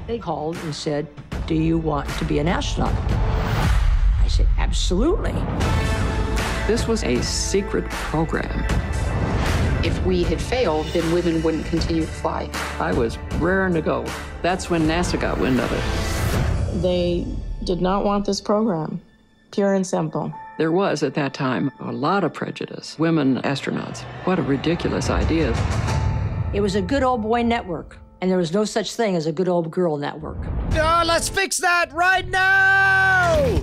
They called and said, "Do you want to be an astronaut?" I said, "Absolutely." This was a secret program. If we had failed, then women wouldn't continue to fly. I was raring to go. That's when NASA got wind of it. They did not want this program, pure and simple. There was, at that time, a lot of prejudice. Women astronauts. What a ridiculous idea. It was a good old boy network, and there was no such thing as a good old girl network. Oh, let's fix that right now!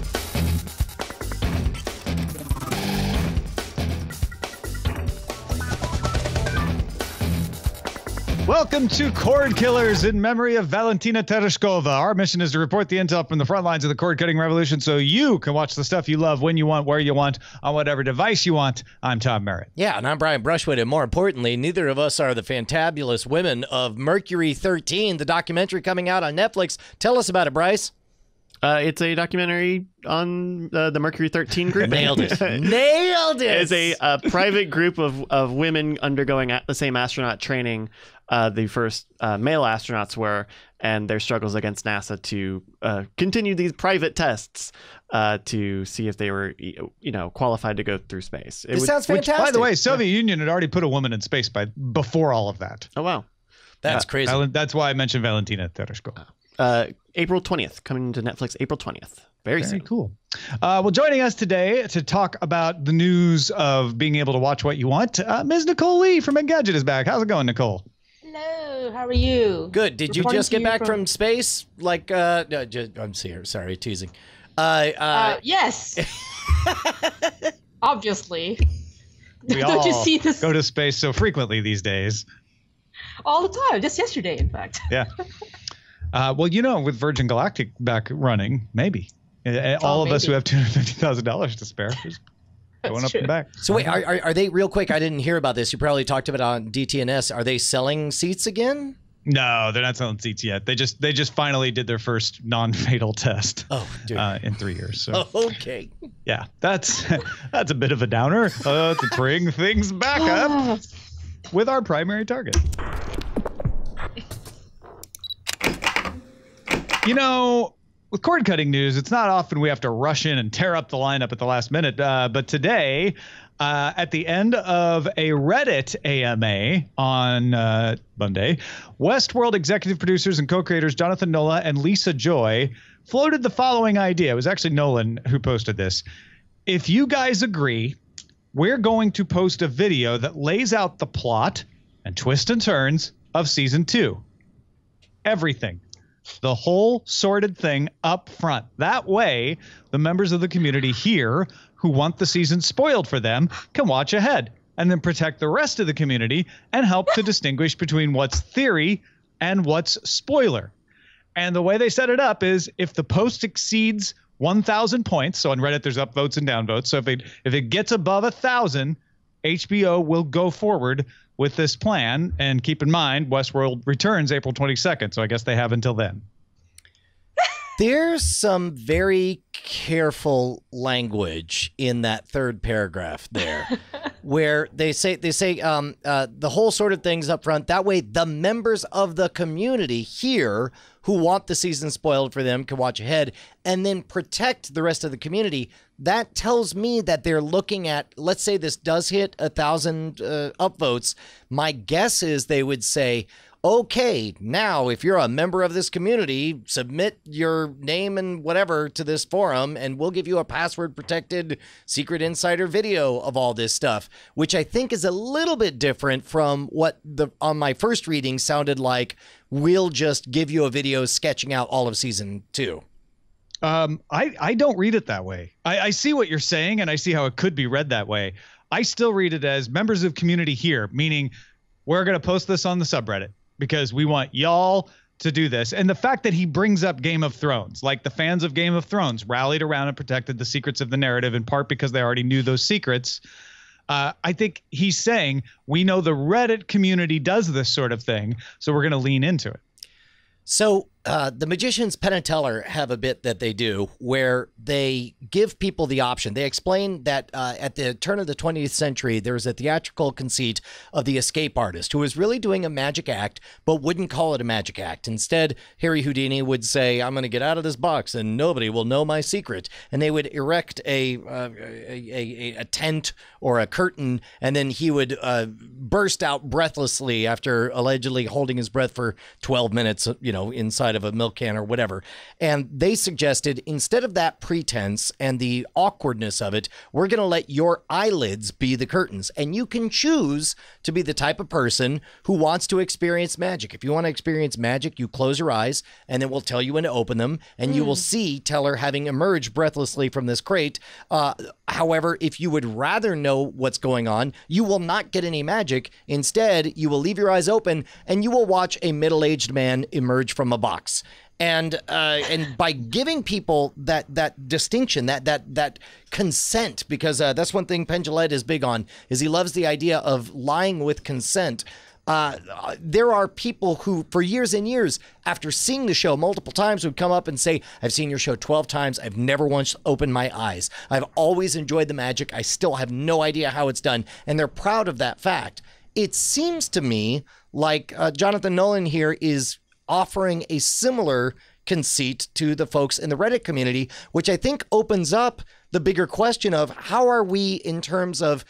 Welcome to Cordkillers in memory of Valentina Tereshkova. Our mission is to report the intel from the front lines of the cord-cutting revolution so you can watch the stuff you love when you want, where you want, on whatever device you want. I'm Tom Merritt. Yeah, and I'm Brian Brushwood, and more importantly, neither of us are the fantabulous women of Mercury 13, the documentary coming out on Netflix. Tell us about it, Bryce. It's a documentary on the Mercury 13 group. Nailed it. Nailed it. It's a private group of women undergoing the same astronaut training the first male astronauts were, and their struggles against NASA to continue these private tests to see if they were, qualified to go through space. This sounds fantastic. Which, by the way, Soviet Union had already put a woman in space before all of that. Oh, wow. That's crazy. That's why I mentioned Valentina Tereshkova. April 20th, coming to Netflix April 20th. Very soon. Cool. Well, joining us today to talk about the news of being able to watch what you want, Ms. Nicole Lee from Engadget is back. How's it going, Nicole? Hello, how are you? Good. Did you just get back from space? Like, I'm sorry, teasing. Yes. Obviously. We Don't all you see this go to space so frequently these days. all the time? Just yesterday, in fact. Yeah. Well, with Virgin Galactic back running, maybe. All of us who have $250,000 to spare just going up and back. So wait, are they, real quick, I didn't hear about this. You probably talked about it on DTNS. Are they selling seats again? No, they're not selling seats yet. They just finally did their first non-fatal test. Oh, dude. In 3 years. So okay. yeah, that's a bit of a downer to bring things back up with our primary target. With cord cutting news, it's not often we have to rush in and tear up the lineup at the last minute. But today, at the end of a Reddit AMA on Monday, Westworld executive producers and co-creators Jonathan Nola and Lisa Joy floated the following idea. It was actually Nolan who posted this. If you guys agree, we're going to post a video that lays out the plot and twists and turns of season 2. Everything. The whole sorted thing up front. That way, the members of the community here who want the season spoiled for them can watch ahead and then protect the rest of the community and help to distinguish between what's theory and what's spoiler. And the way they set it up is if the post exceeds 1,000 points, so on Reddit there's upvotes and downvotes, so if it gets above 1,000, HBO will go forward with this plan. And keep in mind, Westworld returns April 22nd, so I guess they have until then. There's some very careful language in that third paragraph there, where they say the whole sort of things up front. That way, the members of the community here who want the season spoiled for them can watch ahead and then protect the rest of the community. That tells me that they're looking at, let's say this does hit 1,000 upvotes. My guess is they would say, okay, now if you're a member of this community, submit your name and whatever to this forum, and we'll give you a password-protected secret insider video of all this stuff, which I think is a little bit different from what on my first reading sounded like. We'll just give you a video sketching out all of season 2. I don't read it that way. I see what you're saying, and I see how it could be read that way. I still read it as members of community here, meaning we're going to post this on the subreddit because we want y'all to do this. And the fact that he brings up Game of Thrones, like the fans of Game of Thrones rallied around and protected the secrets of the narrative, in part because they already knew those secrets. I think he's saying we know the Reddit community does this sort of thing, so we're going to lean into it. So the magicians Penn and Teller have a bit that they do where they give people the option. They explain that at the turn of the 20th century, there was a theatrical conceit of the escape artist who was really doing a magic act, but wouldn't call it a magic act. Instead, Harry Houdini would say, I'm going to get out of this box and nobody will know my secret. And they would erect a tent or a curtain, and then he would burst out breathlessly after allegedly holding his breath for 12 minutes, inside of a milk can or whatever. And they suggested instead of that pretense and the awkwardness of it, we're going to let your eyelids be the curtains. And you can choose to be the type of person who wants to experience magic. If you want to experience magic, you close your eyes and then we'll tell you when to open them. And you will see Teller having emerged breathlessly from this crate. However, if you would rather know what's going on, you will not get any magic. Instead, you will leave your eyes open and you will watch a middle-aged man emerge from a box. And by giving people that distinction, that consent, because that's one thing Penn Jillette is big on, is he loves the idea of lying with consent. There are people who, for years and years, after seeing the show multiple times, would come up and say, I've seen your show 12 times. I've never once opened my eyes. I've always enjoyed the magic. I still have no idea how it's done. And they're proud of that fact. It seems to me like Jonathan Nolan here is offering a similar conceit to the folks in the Reddit community, which I think opens up the bigger question of how are we in terms of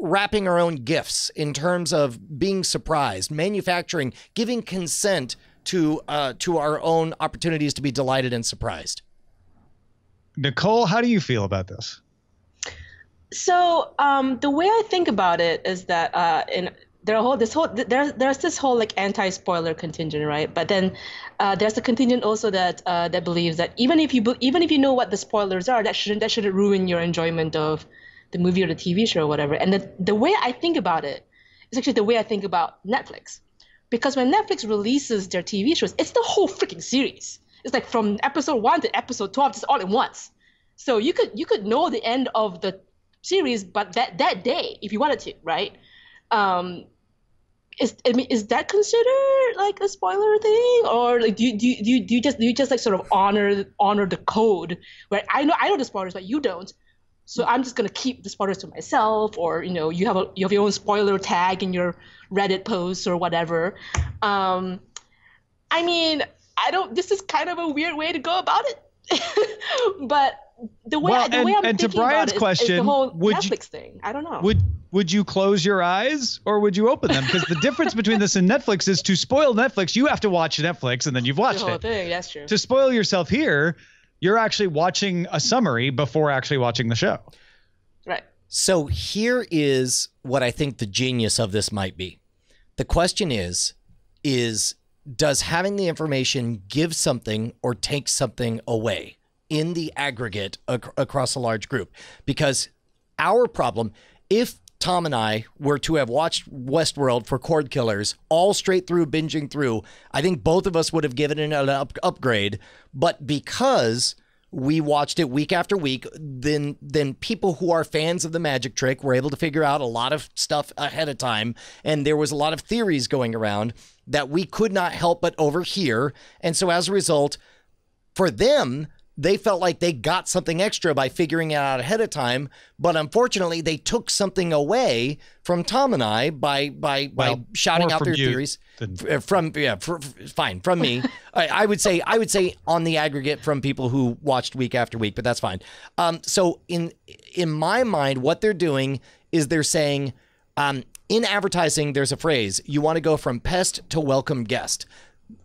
wrapping our own gifts, in terms of being surprised, manufacturing, giving consent to our own opportunities to be delighted and surprised. Nicole, how do you feel about this? So the way I think about it is that there's this whole like anti-spoiler contingent, right? But then there's a contingent also that believes that even if you know what the spoilers are, that shouldn't ruin your enjoyment of the movie or the TV show or whatever. And the way I think about it is actually the way I think about Netflix, because when Netflix releases their TV shows, it's the whole freaking series. It's like from episode 1 to episode 12, just all at once. So you could know the end of the series, but that day if you wanted to, right? Is that considered like a spoiler thing, or like do you just like sort of honor the code where I know the spoilers but you don't, so I'm just gonna keep the spoilers to myself, or you have your own spoiler tag in your Reddit posts or whatever. I mean, this is kind of a weird way to go about it, but the way I'm thinking about it is the whole Netflix thing. I don't know. Would you close your eyes or would you open them? Because the difference between this and Netflix is to spoil Netflix, you have to watch Netflix and then you've watched the whole it. Thing. That's true. To spoil yourself here, you're actually watching a summary before actually watching the show. Right. So here is what I think the genius of this might be. The question is does having the information give something or take something away in the aggregate across a large group? Because our problem, if Tom and I were to have watched Westworld for Cordkillers all straight through, binging through, I think both of us would have given it an upgrade. But because we watched it week after week, then people who are fans of the magic trick were able to figure out a lot of stuff ahead of time. And there was a lot of theories going around that we could not help but overhear. And so as a result, for them, they felt like they got something extra by figuring it out ahead of time, but unfortunately, they took something away from Tom and I by shouting out their theories. From me. I would say on the aggregate from people who watched week after week, but that's fine. So in my mind, what they're doing is they're saying, in advertising, there's a phrase: you want to go from pest to welcome guest.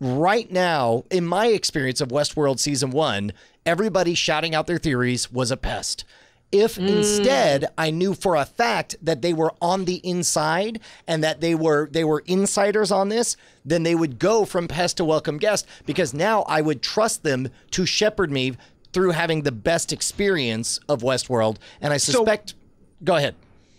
Right now, in my experience of Westworld season 1, everybody shouting out their theories was a pest. If instead I knew for a fact that they were on the inside and that they were insiders on this, then they would go from pest to welcome guest, because now I would trust them to shepherd me through having the best experience of Westworld. And I suspect, go ahead.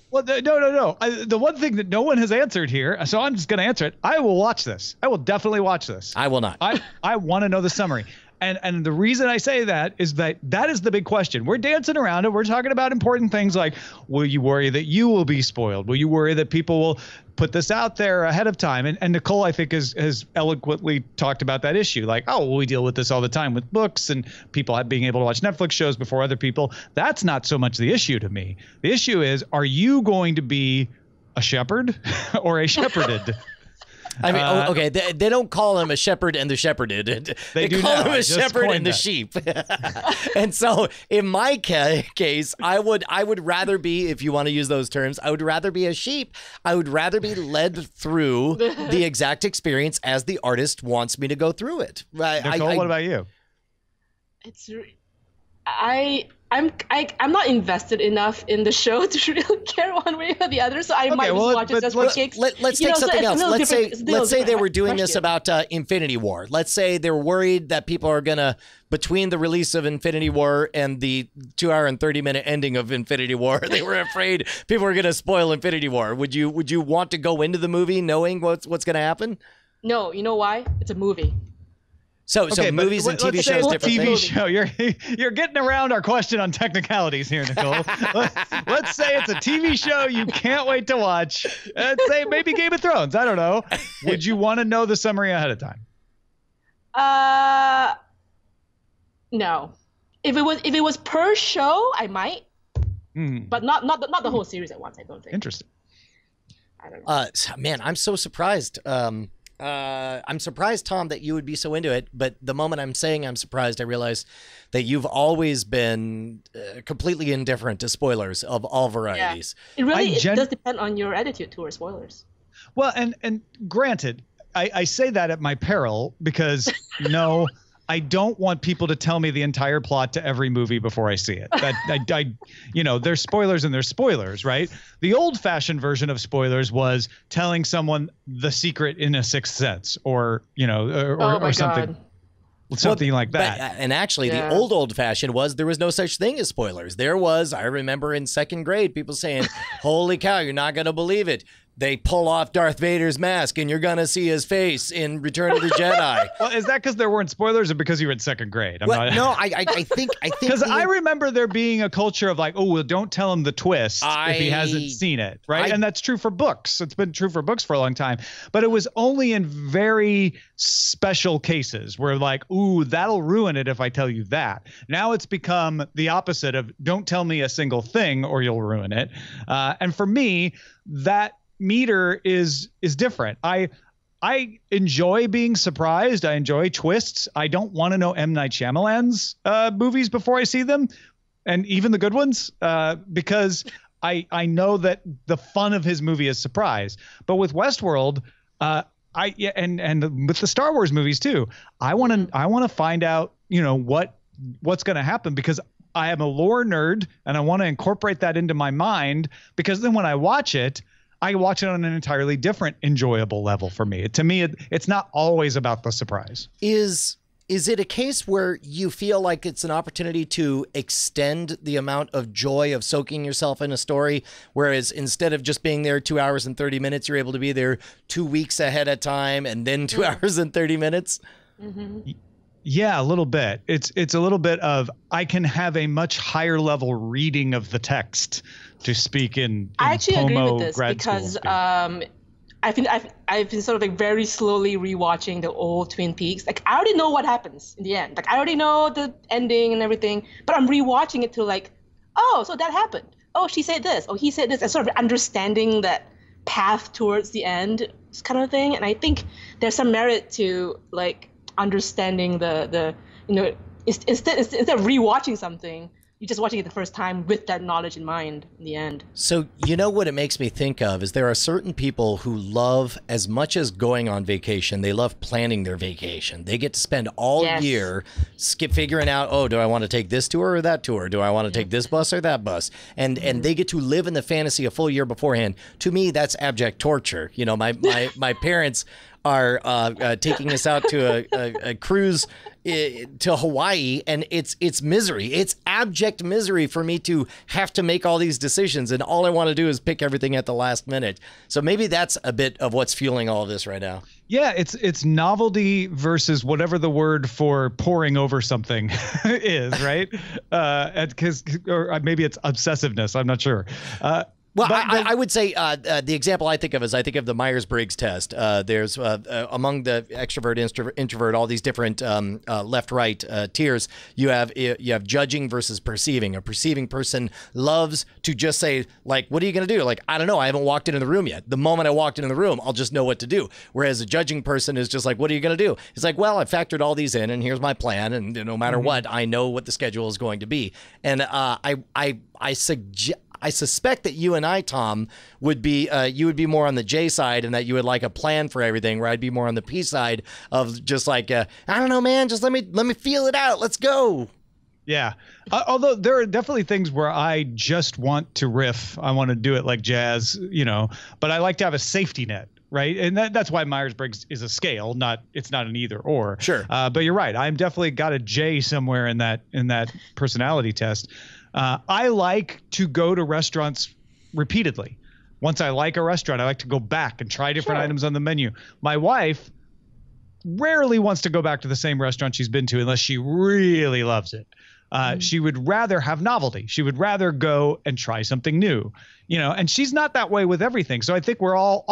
Well, no. The one thing that no one has answered here, so I'm just going to answer it. I will watch this. I will definitely watch this. I will not. I want to know the summary. And the reason I say that is that is the big question. We're dancing around it. We're talking about important things like, will you worry that you will be spoiled? Will you worry that people will put this out there ahead of time? And Nicole, I think, has eloquently talked about that issue. Like, oh, well, we deal with this all the time with books and people being able to watch Netflix shows before other people. That's not so much the issue to me. The issue is, are you going to be a shepherd or a shepherded? I mean, okay, they don't call him a shepherd and the shepherded. They do call now. him a shepherd and the sheep. And so, in my case, I would rather be, if you want to use those terms, I would rather be a sheep. I would rather be led through the exact experience as the artist wants me to go through it. Nicole, what about you? I'm not invested enough in the show to really care one way or the other, so I might just watch it just for kicks. Let's take something else. Let's say they were doing this about Infinity War. Let's say they're worried that people are gonna, between the release of Infinity War and the 2 hour and 30-minute ending of Infinity War, they were afraid people were gonna spoil Infinity War. Would you want to go into the movie knowing what's gonna happen? No, you know why? It's a movie. So movies and TV shows, different TV things. show. You're getting around our question on technicalities here, Nicole. Let's say it's a TV show you can't wait to watch. Let's say maybe Game of Thrones. I don't know. Would you want to know the summary ahead of time? No. If it was per show, I might. But not the whole series at once. I don't think. Interesting. I don't know. Man, I'm so surprised. I'm surprised, Tom, that you would be so into it. But the moment I'm saying I'm surprised, I realize that you've always been completely indifferent to spoilers of all varieties. Yeah. It does depend on your attitude towards spoilers. Well, and granted, I say that at my peril because no, I don't want people to tell me the entire plot to every movie before I see it. There's spoilers and there's spoilers, right? The old-fashioned version of spoilers was telling someone the secret in A Sixth Sense, or something. Something like that. And actually, the old-fashioned was there was no such thing as spoilers. There was, I remember in second grade, people saying, holy cow, you're not going to believe it. They pull off Darth Vader's mask and you're going to see his face in Return of the Jedi. Well, is that because there weren't spoilers or because you were in second grade? I think because I remember there being a culture of like, oh, well, don't tell him the twist if he hasn't seen it, right? And that's true for books. It's been true for books for a long time. But it was only in very special cases where like, ooh, that'll ruin it if I tell you that. Now it's become the opposite of don't tell me a single thing or you'll ruin it. And for me, that meter is different. I enjoy being surprised. I enjoy twists. I don't want to know M. Night Shyamalan's movies before I see them, and even the good ones, because I know that the fun of his movie is surprise. But with Westworld, and with the Star Wars movies too, I want to find out what's going to happen, because I am a lore nerd and I want to incorporate that into my mind, because then when I watch it on an entirely different enjoyable level for me. To me, it's not always about the surprise. Is it a case where you feel like it's an opportunity to extend the amount of joy of soaking yourself in a story, whereas instead of just being there 2 hours and 30 minutes, you're able to be there 2 weeks ahead of time and then 2 hours and 30 minutes? Mm-hmm. Yeah, a little bit. It's a little bit of, I can have a much higher level reading of the text, to speak in I actually agree with this because I've been sort of like very slowly rewatching the old Twin Peaks. Like I already know what happens in the end. Like I already know the ending and everything, but I'm rewatching it to like, oh, so that happened. Oh, she said this. Oh, he said this. And sort of understanding that path towards the end kind of thing. And I think there's some merit to like understanding the instead of rewatching something, you're just watching it the first time with that knowledge in mind in the end. So what it makes me think of is there are certain people who love, as much as going on vacation, they love planning their vacation. They get to spend all year figuring out, oh, do I want to take this tour or that tour? Do I want to take this bus or that bus? And they get to live in the fantasy a full year beforehand. To me, that's abject torture. My parents are taking us out to a cruise to Hawaii, and it's misery. It's abject misery for me to have to make all these decisions, and all I want to do is pick everything at the last minute. So maybe that's a bit of what's fueling all of this right now. Yeah, it's novelty versus whatever the word for poring over something is, right? Or maybe it's obsessiveness. I'm not sure. Well, I would say the example I think of is the Myers-Briggs test. There's among the extrovert, introvert, all these different left-right tiers. You have judging versus perceiving. A perceiving person loves to just say, like, what are you going to do? Like, I don't know. I haven't walked into the room yet. The moment I walked into the room, I'll just know what to do. Whereas a judging person is just like, what are you going to do? It's like, well, I factored all these in, and here's my plan, and no matter what, I know what the schedule is going to be. And I suspect that you and I, Tom, would be you would be more on the J side, and that you would like a plan for everything, where I'd be more on the P side of just like, I don't know, man, just let me feel it out. Let's go. Yeah. Although there are definitely things where I just want to riff. I want to do it like jazz, but I like to have a safety net. Right. And that's why Myers-Briggs is a scale, it's not an either or. Sure. But you're right. I'm definitely got a J somewhere in that personality test. I like to go to restaurants repeatedly. Once I like a restaurant, I like to go back and try different items on the menu. My wife rarely wants to go back to the same restaurant she's been to unless she really loves it. She would rather have novelty. She would rather go and try something new, and she's not that way with everything. So I think we're all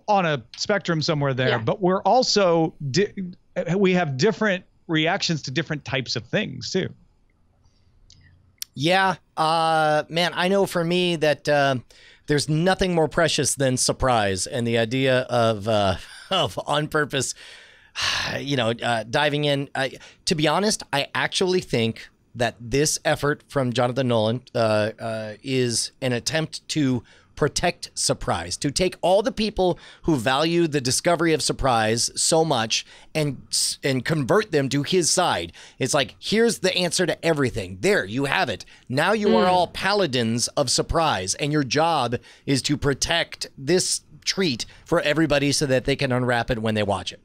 on a spectrum somewhere there, but we're also, we have different reactions to different types of things too. Yeah, man, I know for me that there's nothing more precious than surprise, and the idea of on purpose, diving in. To be honest, I actually think that this effort from Jonathan Nolan is an attempt to protect surprise, to take all the people who value the discovery of surprise so much and convert them to his side. It's like, here's the answer to everything. There, you have it. Now you are all paladins of surprise, and your job is to protect this treat for everybody so that they can unwrap it when they watch it.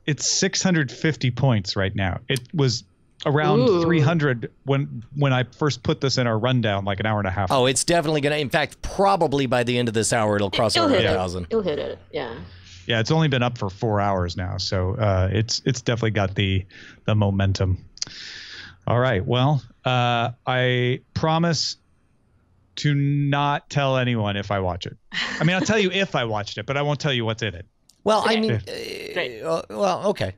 It's 650 points right now. It was around 300 when I first put this in our rundown like an hour and a half. Oh, it's definitely going to, in fact, probably by the end of this hour, it'll cross over 1,000. It'll hit it, yeah. Yeah, it's only been up for 4 hours now, so it's definitely got the momentum. All right, well, I promise to not tell anyone if I watch it. I mean, I'll tell you if I watched it, but I won't tell you what's in it. Well, I mean, okay.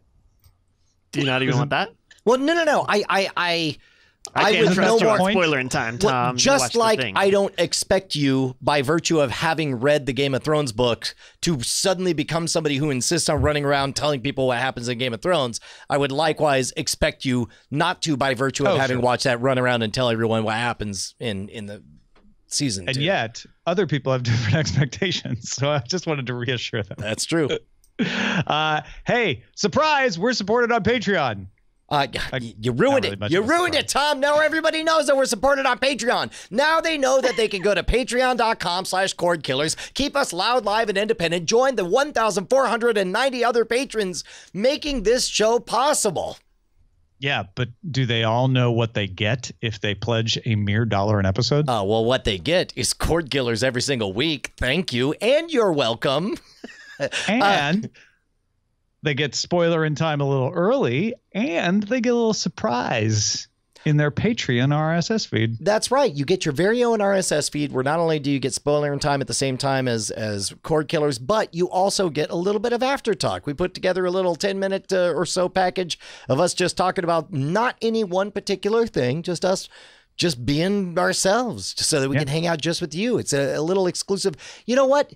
Do you not even want that? Well, no. I can't would trust you more on spoiler in time, Tom. Well, just like I don't expect you, by virtue of having read the Game of Thrones book, to suddenly become somebody who insists on running around telling people what happens in Game of Thrones. I would likewise expect you not to, by virtue of having watched that, run around and tell everyone what happens in the season. And yet, other people have different expectations. So I just wanted to reassure them. That's true. Hey, surprise! We're supported on Patreon. You ruined it. You ruined it, Tom. Now everybody knows that we're supported on Patreon. Now they know that they can go to patreon.com/Cordkillers, keep us loud, live, and independent, join the 1,490 other patrons making this show possible. Yeah, but do they all know what they get if they pledge a mere $1 an episode? Well, what they get is Cordkillers every single week. Thank you, and you're welcome. And they get spoiler in time a little early, and they get a little surprise in their Patreon RSS feed. That's right. You get your very own RSS feed, where not only do you get spoiler in time at the same time as Cordkillers, but you also get a little bit of after talk. We put together a little 10-minute or so package of us just talking about not any one particular thing, just us just being ourselves, so that we can hang out just with you. It's a little exclusive. You know what?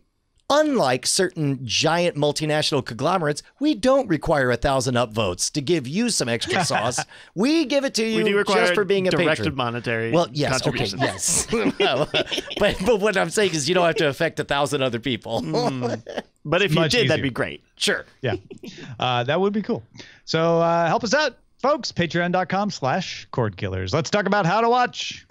Unlike certain giant multinational conglomerates, we don't require 1,000 upvotes to give you some extra sauce. We give it to you just for being a patron. Directed monetary. Well, yes, okay, yes. No, but what I'm saying is you don't have to affect 1,000 other people. But if you did, that'd be great. Sure. Yeah, that would be cool. So help us out, folks. Patreon.com/Cordkillers. Let's talk about how to watch.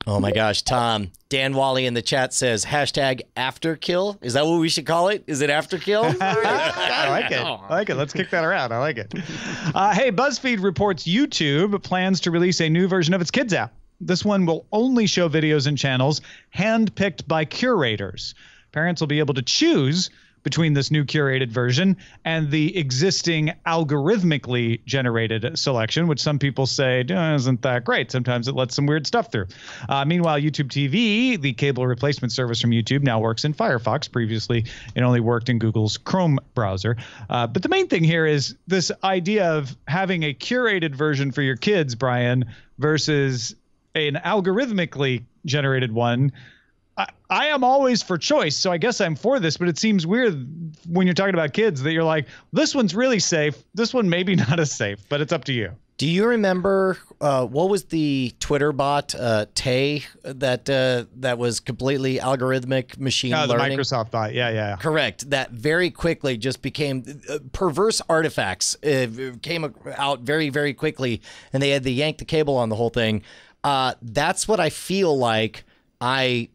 Oh my gosh, Tom. Dan Wally in the chat says #afterkill. Is that what we should call it? Is it afterkill? I like it. I like it. Let's kick that around. I like it. Hey, BuzzFeed reports YouTube plans to release a new version of its Kids app. This one will only show videos and channels handpicked by curators. Parents will be able to choose between this new curated version and the existing algorithmically generated selection, which some people say isn't that great. Sometimes it lets some weird stuff through. Meanwhile, YouTube TV, the cable replacement service from YouTube, now works in Firefox. Previously, it only worked in Google's Chrome browser. But the main thing here is this idea of having a curated version for your kids, Brian, versus an algorithmically generated one. I am always for choice, so I guess I'm for this, but it seems weird when you're talking about kids that you're like, this one's really safe. This one maybe not as safe, but it's up to you. Do you remember what was the Twitter bot, Tay, that was completely algorithmic machine learning? The Microsoft bot, yeah. Correct. That very quickly just became perverse artifacts. Came out very, very quickly, and they had to yank the cable on the whole thing. That's what I feel like I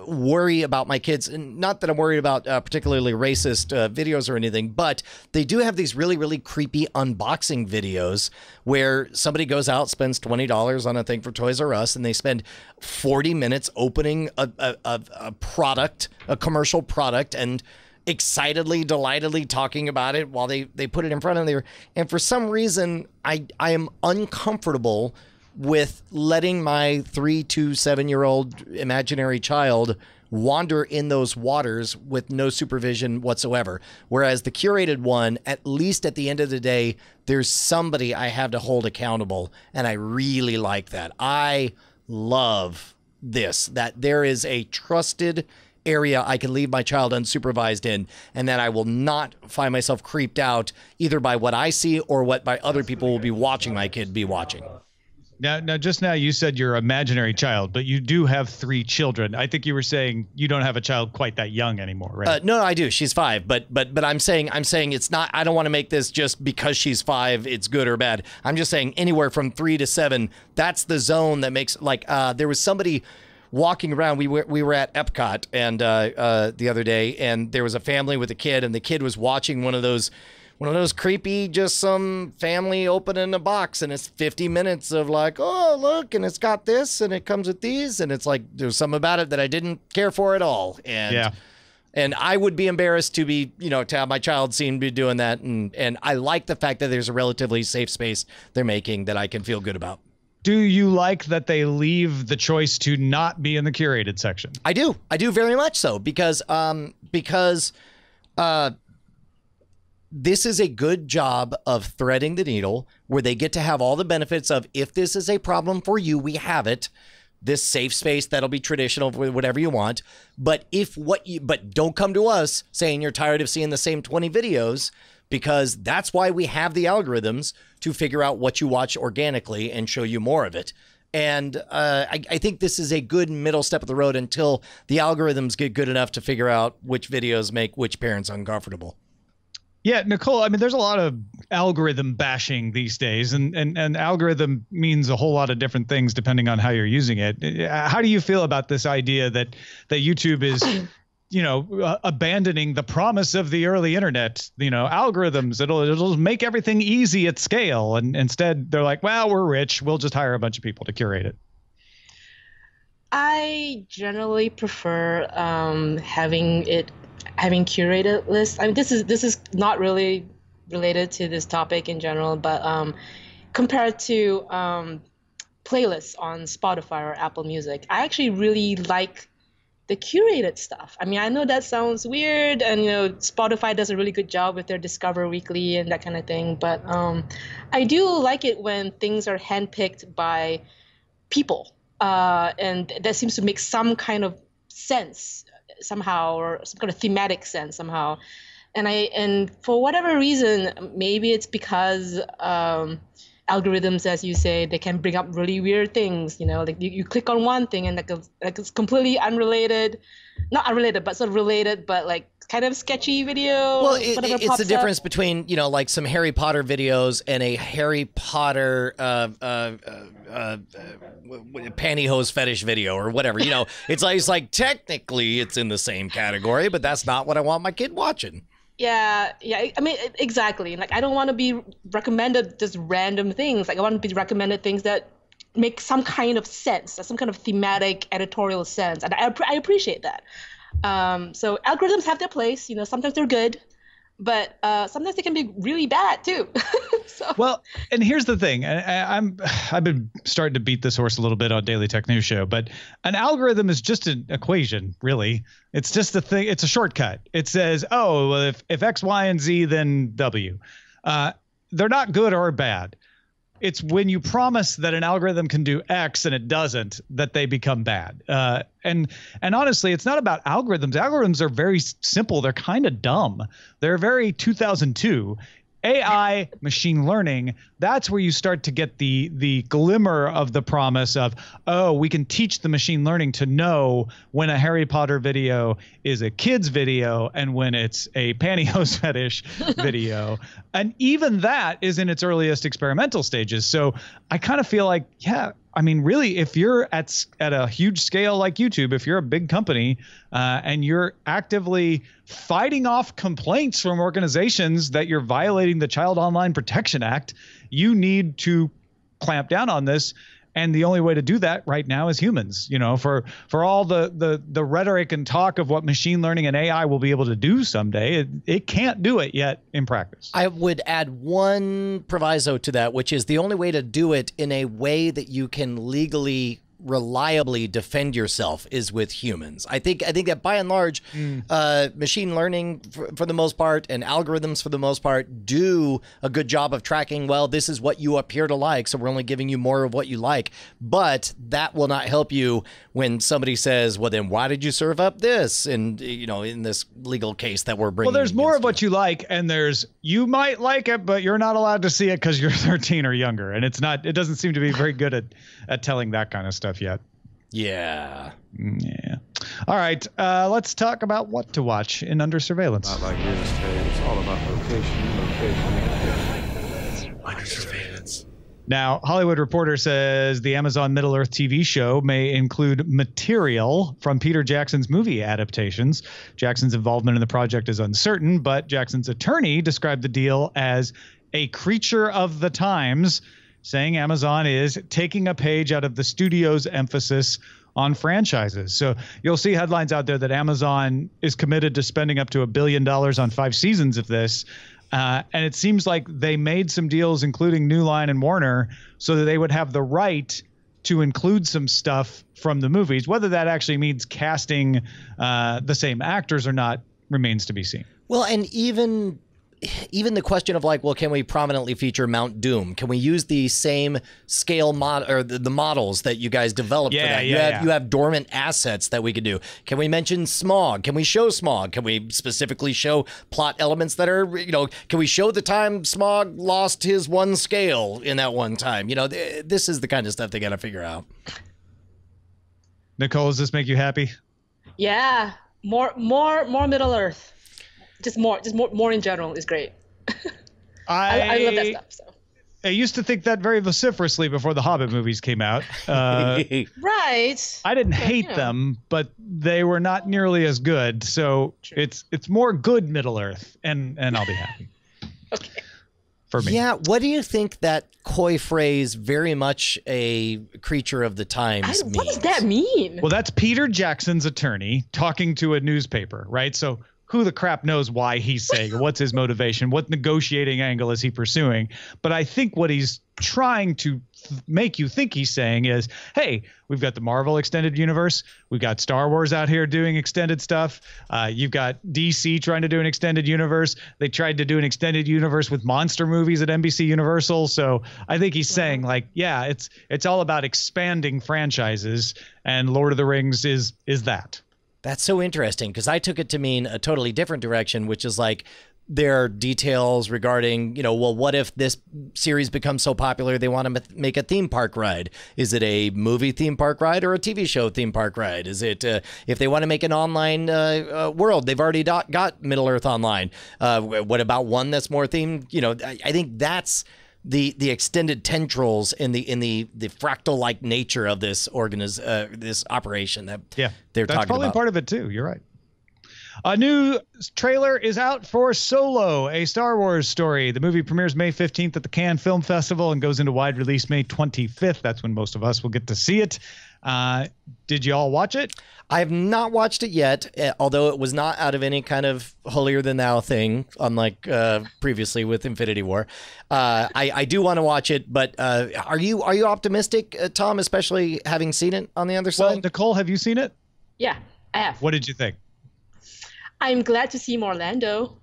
worry about my kids. And not that I'm worried about particularly racist videos or anything, but they do have these really, really creepy unboxing videos where somebody goes out, spends $20 on a thing for Toys R Us, and they spend 40 minutes opening a product, a commercial product, and excitedly, delightedly talking about it while they put it in front of them. And for some reason, I am uncomfortable with letting my 3 to 7-year-old imaginary child wander in those waters with no supervision whatsoever. Whereas the curated one, at least at the end of the day, there's somebody I have to hold accountable. And I really like that. I love this, that there is a trusted area I can leave my child unsupervised in, and that I will not find myself creeped out either by what I see or what by other people will be watching my kid be watching. Now, just now you said your imaginary child, but you do have 3 children. I think you were saying you don't have a child quite that young anymore, right? No, I do. She's 5, but I'm saying it's not. I don't want to make this just because she's 5. It's good or bad. I'm just saying anywhere from 3 to 7. That's the zone that makes there was somebody walking around. We were at Epcot and the other day, and there was a family with a kid, and the kid was watching one of those creepy, just some family opening a box, and it's 50 minutes of like, oh, look, and it's got this, and it comes with these, and it's like, there's something about it that I didn't care for at all. And yeah. And I would be embarrassed to be, to have my child seen be doing that. And I like the fact that there's a relatively safe space they're making that I can feel good about. Do you like that they leave the choice to not be in the curated section? I do very much so, because this is a good job of threading the needle where they get to have all the benefits of, if this is a problem for you, we have it. This safe space that'll be traditional for whatever you want. But don't come to us saying you're tired of seeing the same 20 videos, because that's why we have the algorithms to figure out what you watch organically and show you more of it. And I think this is a good middle step of the road until the algorithms get good enough to figure out which videos make which parents uncomfortable. Yeah, Nicole, I mean, there's a lot of algorithm bashing these days, and algorithm means a whole lot of different things depending on how you're using it. How do you feel about this idea that YouTube is, abandoning the promise of the early internet, algorithms, it'll make everything easy at scale, and instead they're like, well, we're rich, we'll just hire a bunch of people to curate it? I generally prefer having curated lists. I mean, this is not really related to this topic in general, but compared to playlists on Spotify or Apple Music, I actually really like the curated stuff. I mean, I know that sounds weird, and Spotify does a really good job with their Discover Weekly and that kind of thing, but I do like it when things are handpicked by people, and that seems to make some kind of sense somehow, or some kind of thematic sense somehow. And for whatever reason, maybe it's because algorithms, as you say, they can bring up really weird things. Like you click on one thing and like it's completely unrelated, not unrelated, but sort of related, but like kind of sketchy video. Well, it's the difference between like some Harry Potter videos and a Harry Potter pantyhose fetish video or whatever. It's like technically it's in the same category, but that's not what I want my kid watching. Yeah. I mean, exactly. Like, I don't want to be recommended just random things. Like, I want to be recommended things that make some kind of sense, some kind of thematic editorial sense, and I appreciate that. So algorithms have their place. Sometimes they're good, but sometimes they can be really bad too. Well, and here's the thing. I've been starting to beat this horse a little bit on Daily Tech News Show, but an algorithm is just an equation, really. It's just a thing. It's a shortcut. It says, oh, well, if X, Y, and Z, then W. They're not good or bad. It's when you promise that an algorithm can do X and it doesn't, that they become bad. And honestly, it's not about algorithms. Algorithms are very simple. They're kind of dumb. They're very 2002. AI, machine learning, that's where you start to get the glimmer of the promise of, oh, we can teach the machine learning to know when a Harry Potter video is a kid's video and when it's a pantyhose fetish video. And even that is in its earliest experimental stages. So I kind of feel like, yeah, I mean, really, if you're at a huge scale like YouTube, if you're a big company and you're actively fighting off complaints from organizations that you're violating the Child Online Protection Act, you need to clamp down on this. And the only way to do that right now is humans. For all the rhetoric and talk of what machine learning and AI will be able to do someday, it can't do it yet in practice. I would add one proviso to that, which is the only way to do it in a way that you can legally reliably defend yourself is with humans. I think that by and large, machine learning for the most part and algorithms for the most part do a good job of tracking, well, this is what you appear to like, so we're only giving you more of what you like. But that will not help you when somebody says, well, then why did you serve up this? And, in this legal case that we're bringing. Well, there's more of what you like, and there's, you might like it, but you're not allowed to see it because you're 13 or younger. And it doesn't seem to be very good at telling that kind of stuff yet. Yeah. All right. Let's talk about what to watch in Under Surveillance. Not like real estate. It's all about location. Under Surveillance. Now, Hollywood Reporter says the Amazon Middle-earth TV show may include material from Peter Jackson's movie adaptations. Jackson's involvement in the project is uncertain, but Jackson's attorney described the deal as a creature of the times, saying Amazon is taking a page out of the studio's emphasis on franchises. So you'll see headlines out there that Amazon is committed to spending up to $1 billion on 5 seasons of this. And it seems like they made some deals, including New Line and Warner, so that they would have the right to include some stuff from the movies. Whether that actually means casting the same actors or not remains to be seen. Well, and even the question of like, well, can we prominently feature Mount Doom? Can we use the same scale or the models that you guys developed for that? You have dormant assets that we could do. Can we mention smog? Can we show smog? Can we specifically show plot elements that are, can we show the time Smog lost his one scale in that one time? This is the kind of stuff they got to figure out. Nicole, does this make you happy? Yeah. More Middle Earth. Just more in general is great. I love that stuff. So. I used to think that very vociferously before the Hobbit movies came out. Right. I didn't hate them, but they were not nearly as good. So it's more good Middle Earth, and I'll be happy. Okay. For me. Yeah. What do you think that coy phrase, very much a creature of the times, means? What does that mean? Well, that's Peter Jackson's attorney talking to a newspaper, right? So who the crap knows why he's saying, what's his motivation, what negotiating angle is he pursuing? But I think what he's trying to make you think he's saying is, hey, we've got the Marvel extended universe. We've got Star Wars out here doing extended stuff. You've got DC trying to do an extended universe. They tried to do an extended universe with monster movies at NBC Universal. So I think he's saying like, yeah, it's all about expanding franchises, and Lord of the Rings is that. That's so interesting, because I took it to mean a totally different direction, which is like there are details regarding, well, what if this series becomes so popular they want to make a theme park ride? Is it a movie theme park ride or a TV show theme park ride? Is it if they want to make an online world? They've already got Middle Earth Online. What about one that's more themed? I think that's the extended tendrils in the fractal-like nature of this this operation that they're talking about. That's probably part of it too. You're right. A new trailer is out for Solo, a Star Wars story. The movie premieres May 15th at the Cannes Film Festival and goes into wide release May 25th. That's when most of us will get to see it. Did you all watch it? I have not watched it yet, although it was not out of any kind of holier-than-thou thing, unlike previously with Infinity War. I do want to watch it, but are you optimistic, Tom, especially having seen it on the other side? Well, Nicole, have you seen it? Yeah, I have. What did you think? I'm glad to see more Lando.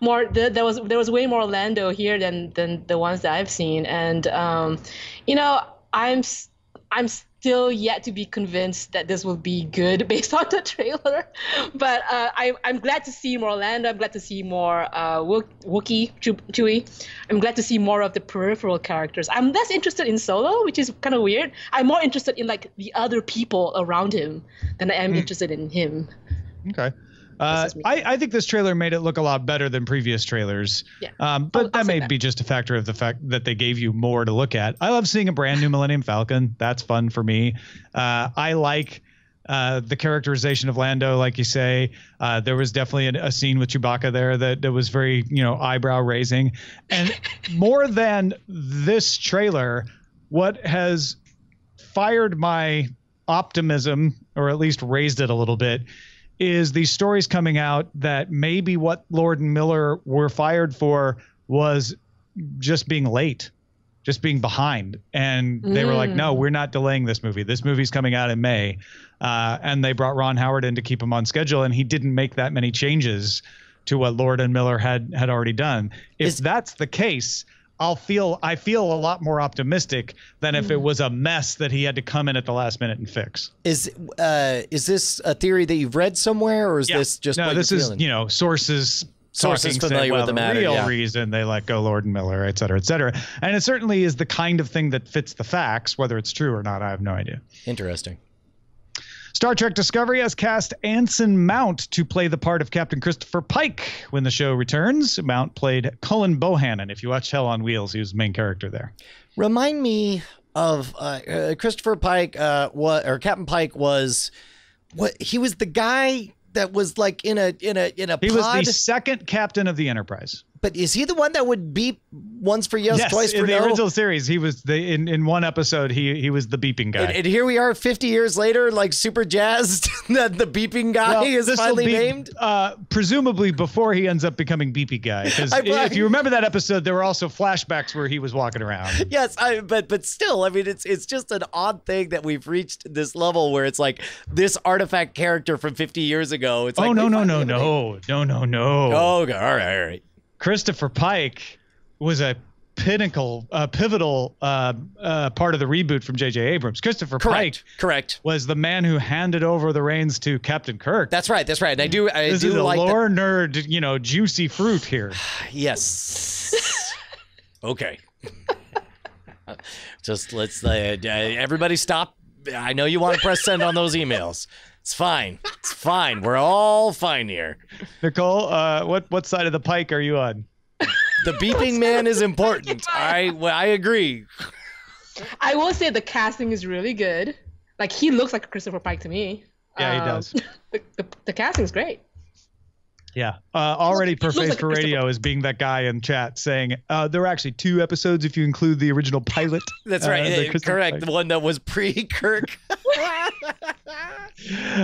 There was way more Lando here than the ones that I've seen, and I'm still yet to be convinced that this will be good based on the trailer. But I'm glad to see more Lando. I'm glad to see more Wookiee, Chewie. I'm glad to see more of the peripheral characters. I'm less interested in Solo, which is kind of weird. I'm more interested in like the other people around him than I am interested in him. Okay. I think this trailer made it look a lot better than previous trailers. Yeah. But that may be just a factor of the fact that they gave you more to look at. I love seeing a brand new Millennium Falcon. That's fun for me. I like the characterization of Lando, like you say. There was definitely a scene with Chewbacca there that was very, eyebrow raising. And more than this trailer, what has fired my optimism, or at least raised it a little bit, is these stories coming out that maybe what Lord and Miller were fired for was just being late, just being behind. And they were like, no, we're not delaying this movie. This movie's coming out in May. And they brought Ron Howard in to keep him on schedule, and he didn't make that many changes to what Lord and Miller had already done. If that's the case, I feel a lot more optimistic than if it was a mess that he had to come in at the last minute and fix. Is this a theory that you've read somewhere, or is this just this is sources familiar with the matter? Real reason they let go Lord and Miller, et cetera, et cetera. And it certainly is the kind of thing that fits the facts. Whether it's true or not, I have no idea. Interesting. Star Trek Discovery has cast Anson Mount to play the part of Captain Christopher Pike when the show returns. Mount played Cullen Bohannon. If you watch Hell on Wheels, he was the main character there. Remind me of Christopher Pike, or Captain Pike was what? He was the guy that was like in a pod? He was the second captain of the Enterprise. But is he the one that would beep once for yes, twice for no? In the original series, he was in one episode, he was the beeping guy. And here we are 50 years later, like super jazzed that the beeping guy is finally named. Presumably before he ends up becoming beepy guy. Because if you remember that episode, there were also flashbacks where he was walking around. Yes, but still, I mean, it's just an odd thing that we've reached this level where it's like this artifact character from 50 years ago. It's like, no. Oh, okay, all right. Christopher Pike was a pivotal part of the reboot from J.J. Abrams. Christopher Pike was the man who handed over the reins to Captain Kirk. That's right. And I do is a like lore nerd, juicy fruit here. Yes. Okay. Just let's everybody stop. I know you want to press send on those emails. It's fine. We're all fine here. Nicole, what side of the pike are you on? The beeping man is important. I agree. I will say the casting is really good. Like, he looks like Christopher Pike to me. Yeah, he does. The casting is great. Yeah. Already Perface like for Radio is being that guy in chat saying there were actually 2 episodes if you include the original pilot. That's right. Correct. The one that was pre-Kirk.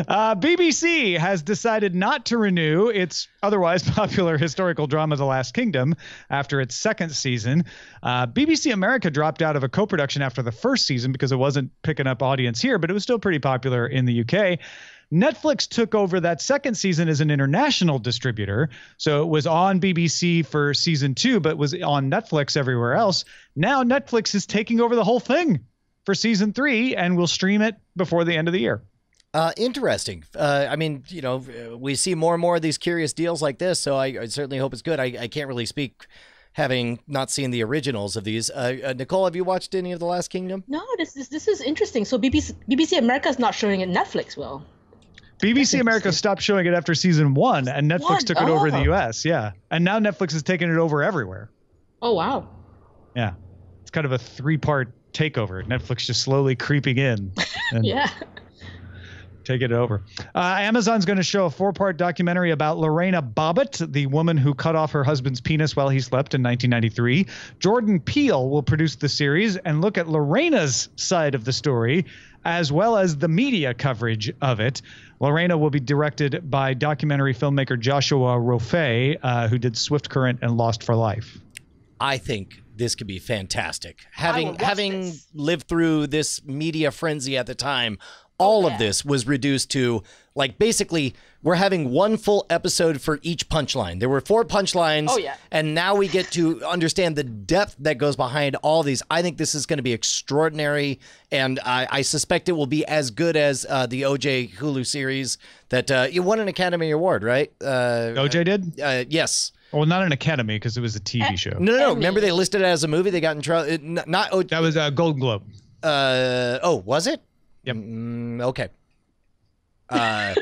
BBC has decided not to renew its otherwise popular historical drama The Last Kingdom after its 2nd season. BBC America dropped out of a co-production after the 1st season because it wasn't picking up audience here, but it was still pretty popular in the UK. Netflix took over that 2nd season as an international distributor. So it was on BBC for season 2, but was on Netflix everywhere else. Now Netflix is taking over the whole thing for season 3 and will stream it before the end of the year. Interesting. I mean, we see more and more of these curious deals like this, so I certainly hope it's good. I can't really speak having not seen the originals of these. Nicole, have you watched any of The Last Kingdom? No, this is interesting. So BBC America is not showing it. Netflix will. BBC America stopped showing it after season 1, and Netflix took it over in the U.S. Yeah, and now Netflix is taking it over everywhere. Oh wow. Yeah, it's kind of a 3-part takeover. Netflix just slowly creeping in. And yeah. Taking it over. Amazon's going to show a 4-part documentary about Lorena Bobbitt, the woman who cut off her husband's penis while he slept in 1993. Jordan Peele will produce the series and look at Lorena's side of the story, as well as the media coverage of it. Lorena will be directed by documentary filmmaker Joshua Rofe, who did Swift Current and Lost for Life. I think this could be fantastic. Having lived through this media frenzy at the time, all of this was reduced to, like, basically we're having one full episode for each punchline. There were 4 punchlines, and now we get to understand the depth that goes behind all these. I think this is going to be extraordinary, and I suspect it will be as good as the OJ Hulu series that you won an Academy Award, right? OJ did? Yes. Well, not an Academy, because it was a TV show. No. Remember they listed it as a movie? They got in trouble. That was a Golden Globe. Was it? Yep. Okay. All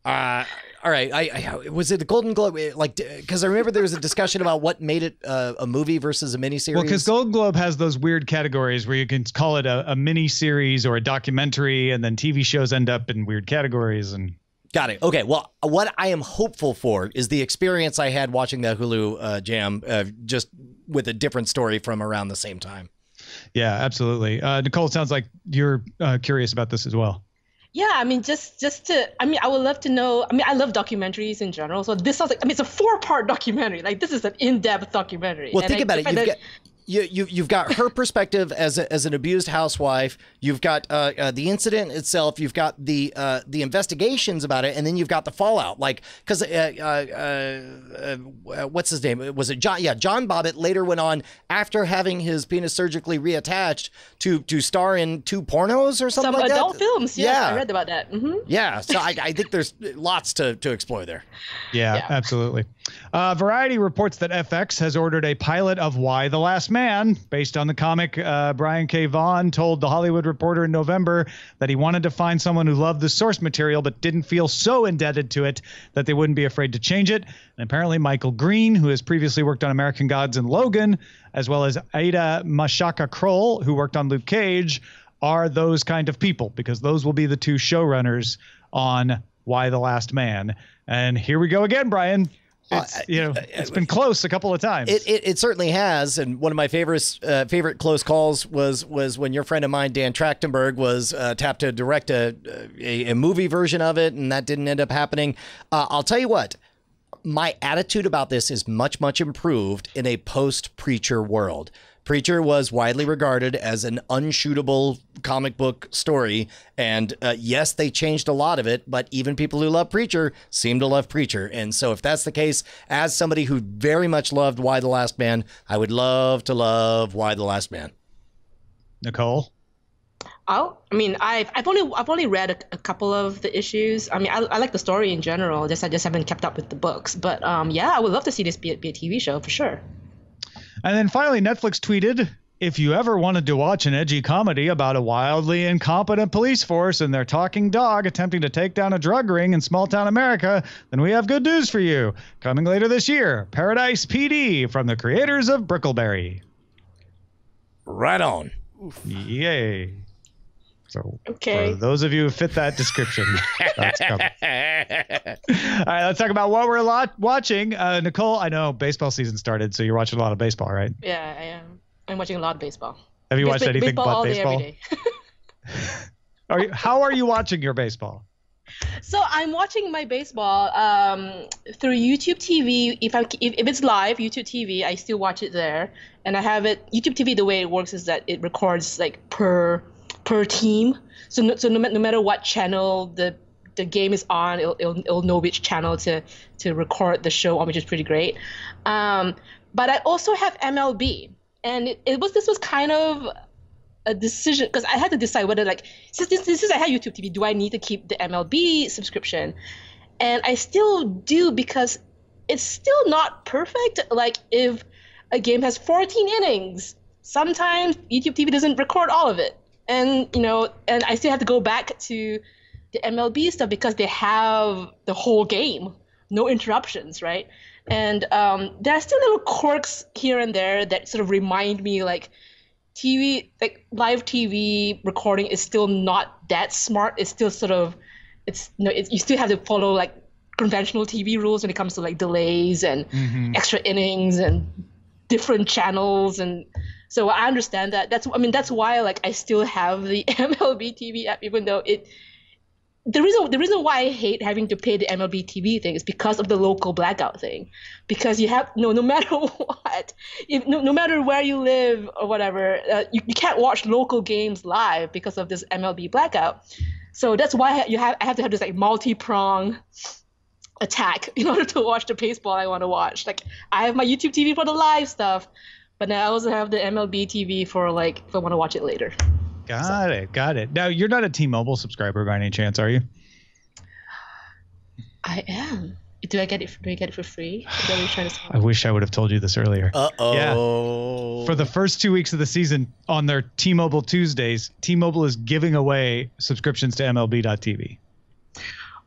right. I was it the Golden Globe? Like, because I remember there was a discussion about what made it a movie versus a miniseries. Well, because Golden Globe has those weird categories where you can call it a miniseries or a documentary, and then TV shows end up in weird categories. And got it. Okay. Well, what I am hopeful for is the experience I had watching that Hulu jam, just with a different story from around the same time. Yeah, absolutely. Nicole, it sounds like you're curious about this as well. Yeah, I mean, I would love to know. I mean, I love documentaries in general. So this sounds like, it's a 4-part documentary. Like, this is an in-depth documentary. Well, think about it. You've got her perspective as an abused housewife. You've got the incident itself. You've got the investigations about it, and then you've got the fallout. Like, because what's his name? Was it John? Yeah, John Bobbitt later went on, after having his penis surgically reattached, to star in 2 pornos or something like that. Some adult films. Yes, yeah, I read about that. Mm-hmm. Yeah, so I think there's lots to explore there. Yeah, absolutely. Variety reports that FX has ordered a pilot of Y: The Last Man, based on the comic. Brian K. Vaughan told The Hollywood Reporter in November that he wanted to find someone who loved the source material but didn't feel so indebted to it that they wouldn't be afraid to change it. And apparently Michael Green, who has previously worked on American Gods and Logan, as well as Ada Mashaka Kroll, who worked on Luke Cage, are those kind of people, because those will be the 2 showrunners on Y: The Last Man. And here we go again, Brian. It's been close a couple of times. It certainly has, and one of my favorite close calls was when your friend of mine, Dan Trachtenberg, was tapped to direct a movie version of it, and that didn't end up happening. I'll tell you what, my attitude about this is much improved in a post-Preacher world. Preacher was widely regarded as an unshootable comic book story, and yes, they changed a lot of it, but even people who love Preacher seem to love Preacher. And so if that's the case, as somebody who very much loved Y: The Last Man, I would love to love Y: The Last Man. Nicole? I've only read a couple of the issues. I mean, I like the story in general. I just haven't kept up with the books. But I would love to see this be a TV show for sure. And then finally, Netflix tweeted, if you ever wanted to watch an edgy comedy about a wildly incompetent police force and their talking dog attempting to take down a drug ring in small-town America, then we have good news for you. Coming later this year, Paradise PD from the creators of Brickleberry. Right on. Yay. So okay. For those of you who fit that description, that's coming. All right, let's talk about what we're watching. Nicole, I know baseball season started, so you're watching a lot of baseball, right? Yeah, I am. I'm watching a lot of baseball. Have you watched anything but baseball? All day, How every day. how are you watching your baseball? So I'm watching my baseball through YouTube TV. If it's live, YouTube TV, I still watch it there. And I have it, YouTube TV, the way it works is that it records like per team. So no matter what channel the game is on, it'll know which channel to record the show on, which is pretty great. But I also have MLB, and this was kind of a decision because I had to decide whether since I have YouTube TV, do I need to keep the MLB subscription? And I still do because it's still not perfect. Like if a game has 14 innings, sometimes YouTube TV doesn't record all of it. And, and I still have to go back to the MLB stuff because they have the whole game, no interruptions, right? And there are still little quirks here and there that sort of remind me like live TV recording is still not that smart. It's still sort of, you still have to follow like conventional TV rules when it comes to like delays and extra innings and different channels. And so I understand that. That's why like I still have the MLB TV app, even though the reason why I hate having to pay the MLB TV thing is because of the local blackout thing. Because you have no matter what, no matter where you live or whatever, you can't watch local games live because of this MLB blackout. So that's why I have to have this like multi-prong attack in order to watch the baseball I want to watch. Like I have my YouTube TV for the live stuff, but now I also have the MLB TV for like if I want to watch it later. Got it. Now, you're not a T-Mobile subscriber by any chance, are you? I am. Do I get it for free? Is that what you're trying to say? I wish I would have told you this earlier. Uh-oh. Yeah. For the first 2 weeks of the season on their T-Mobile Tuesdays, T-Mobile is giving away subscriptions to MLB.TV.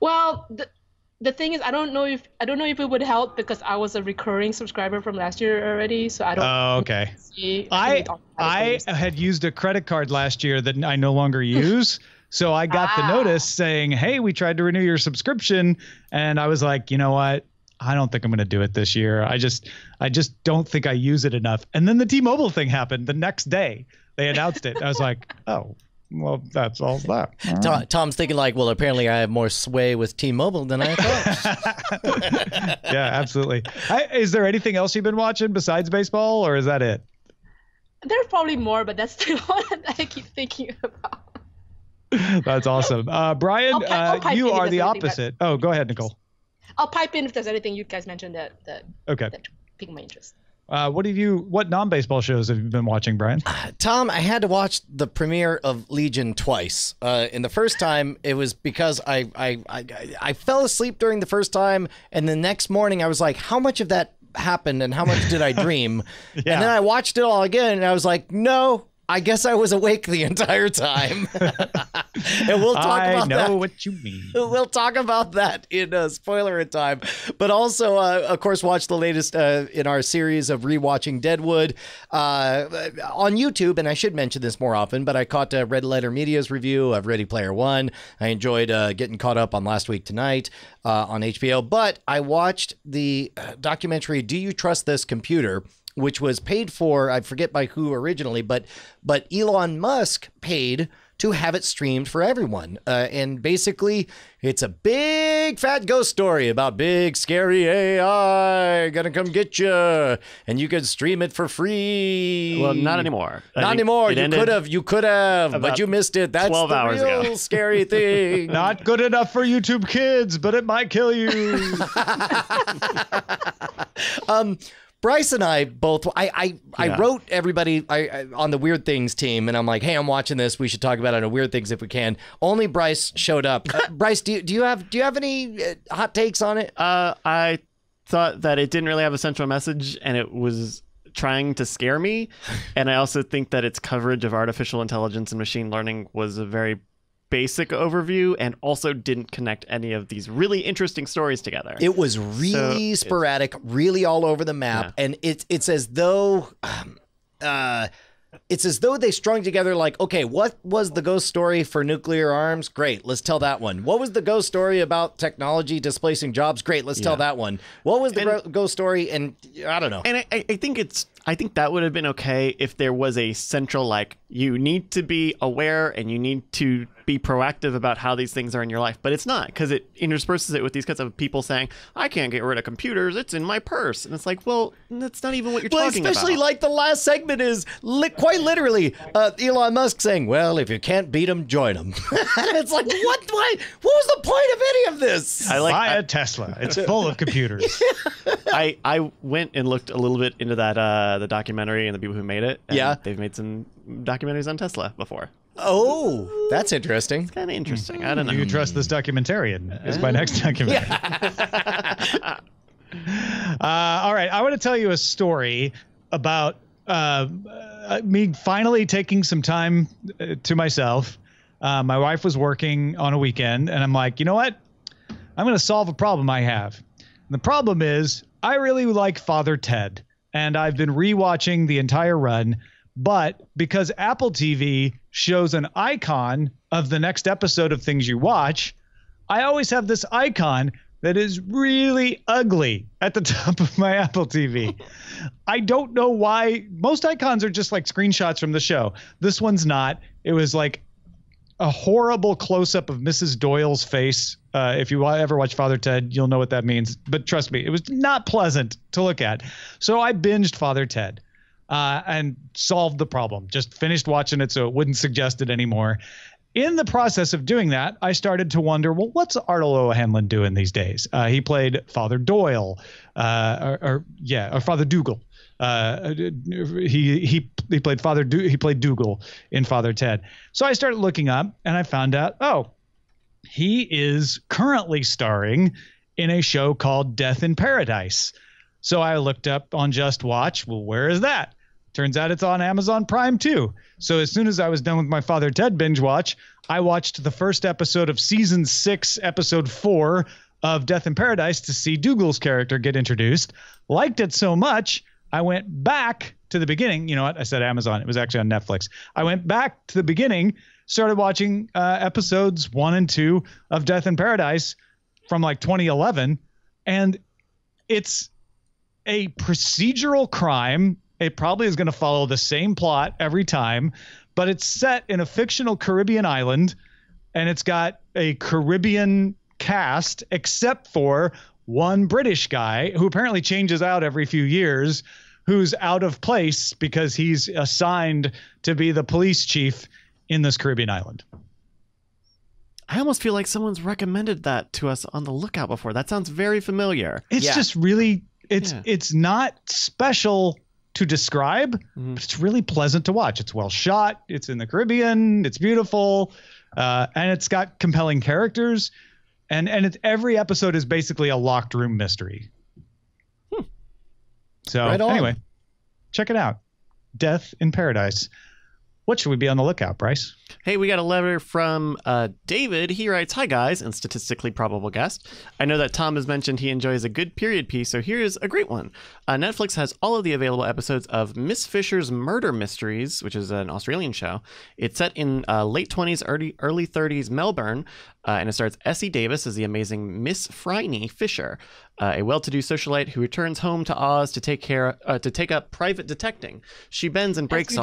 Well, the thing is, I don't know if it would help because I was a recurring subscriber from last year already, so I don't. Oh, okay. See, I had used a credit card last year that I no longer use, so I got the notice saying, "Hey, we tried to renew your subscription," and I was like, you know what? I don't think I'm going to do it this year. I just don't think I use it enough. And then the T-Mobile thing happened the next day. They announced it. I was like, oh. Well, that's all that. Tom's thinking like, well, apparently I have more sway with T-Mobile than I thought. Yeah, absolutely. Is there anything else you've been watching besides baseball, or is that it? There's probably more, but that's the one that I keep thinking about. That's awesome. Brian, you are the opposite. Oh, go ahead, Nicole. I'll pipe in if there's anything you guys mentioned that piqued my interest. What non-baseball shows have you been watching, Brian? Tom, I had to watch the premiere of Legion twice. In the first time, it was because I fell asleep during the first time, and the next morning I was like, how much of that happened and how much did I dream? And then I watched it all again, and I was like, no, I guess I was awake the entire time. And we'll talk about that. I know what you mean. We'll talk about that in spoiler in time. But also, of course, watch the latest in our series of rewatching Deadwood on YouTube. And I should mention this more often, but I caught Red Letter Media's review of Ready Player One. I enjoyed getting caught up on Last Week Tonight on HBO. But I watched the documentary, Do You Trust This Computer?, which was paid for, I forget by who originally, but Elon Musk paid to have it streamed for everyone. And basically, it's a big fat ghost story about big scary AI gonna come get you, and you can stream it for free. Well, not anymore. Not anymore. You could have, but you missed it. That's 12 the hours real ago. scary thing. Not good enough for YouTube Kids, but it might kill you. Bryce and I both, I wrote everybody on the Weird Things team, and I'm like, hey, I'm watching this. We should talk about it on Weird Things if we can. Only Bryce showed up. Bryce, do you have any hot takes on it? I thought that it didn't really have a central message, and it was trying to scare me. And I also think that its coverage of artificial intelligence and machine learning was a very basic overview and also didn't connect any of these really interesting stories together. It was really sporadic, really all over the map, and it's as though they strung together like, okay, what was the ghost story for nuclear arms? Great, let's tell that one. What was the ghost story about technology displacing jobs? Great, let's tell that one. What was the ghost story? And I don't know. And I think that would have been okay if there was a central, like, you need to be aware and you need to be proactive about how these things are in your life. But it's not, because it intersperses it with these kinds of people saying, I can't get rid of computers, it's in my purse. And it's like, well, that's not even what you're talking about. Especially like the last segment is quite literally Elon Musk saying, well, if you can't beat them, join them. And it's like, what was the point of any of this? Buy a Tesla. It's full of computers. I went and looked a little bit into that the documentary and the people who made it. And Yeah. they've made some documentaries on Tesla before. Oh, that's interesting. Kind of interesting. I don't know. Do you trust this documentarian? Is my next documentary. All right. I want to tell you a story about me finally taking some time to myself. My wife was working on a weekend, and I'm like, you know what? I'm going to solve a problem I have. And the problem is I really like Father Ted, and I've been rewatching the entire run. But because Apple TV shows an icon of the next episode of things you watch, I always have this icon that is really ugly at the top of my Apple TV. I don't know why. Most icons are just like screenshots from the show. This one's not. It was like a horrible close-up of Mrs. Doyle's face. If you ever watch Father Ted, you'll know what that means. But trust me, it was not pleasant to look at. So I binged Father Ted. And solved the problem. Just finished watching it so it wouldn't suggest it anymore. In the process of doing that, I started to wonder, well, what's Ardal O'Hanlon doing these days? He played Father Doyle, or Father Dougal. He played he played Dougal in Father Ted. So I started looking up, and I found out, he is currently starring in a show called Death in Paradise. So I looked up on Just Watch. Well, where is that? Turns out it's on Amazon Prime too. So as soon as I was done with my Father Ted binge watch, I watched the first episode of season 6, episode 4 of Death in Paradise to see Dougal's character get introduced. Liked it so much, I went back to the beginning. You know what? I said Amazon. It was actually on Netflix. I went back to the beginning, started watching episodes 1 and 2 of Death in Paradise from like 2011. And it's a procedural crime. It probably is going to follow the same plot every time, but it's set in a fictional Caribbean island, and it's got a Caribbean cast except for one British guy who apparently changes out every few years, who's out of place because he's assigned to be the police chief in this Caribbean island. I almost feel like someone's recommended that to us on the lookout before. That sounds very familiar. It's just really, it's not special to describe, but it's really pleasant to watch. It's well shot. It's in the Caribbean. It's beautiful. And it's got compelling characters. And every episode is basically a locked room mystery. So anyway, check it out. Death in Paradise. What should we be on the lookout, Bryce? Hey, we got a letter from David. He writes, "Hi, guys, and statistically probable guest. I know that Tom has mentioned he enjoys a good period piece, so here's a great one. Netflix has all of the available episodes of Miss Fisher's Murder Mysteries, which is an Australian show. It's set in late 20s, early 30s Melbourne, and it stars Essie Davis as the amazing Miss Phryne Fisher, a well-to-do socialite who returns home to Oz to take up private detecting. She bends and breaks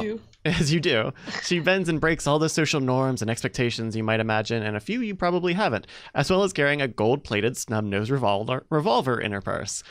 As you do. She bends and breaks all the social norms and expectations you might imagine, and a few you probably haven't, as well as carrying a gold-plated snub-nosed revolver in her purse.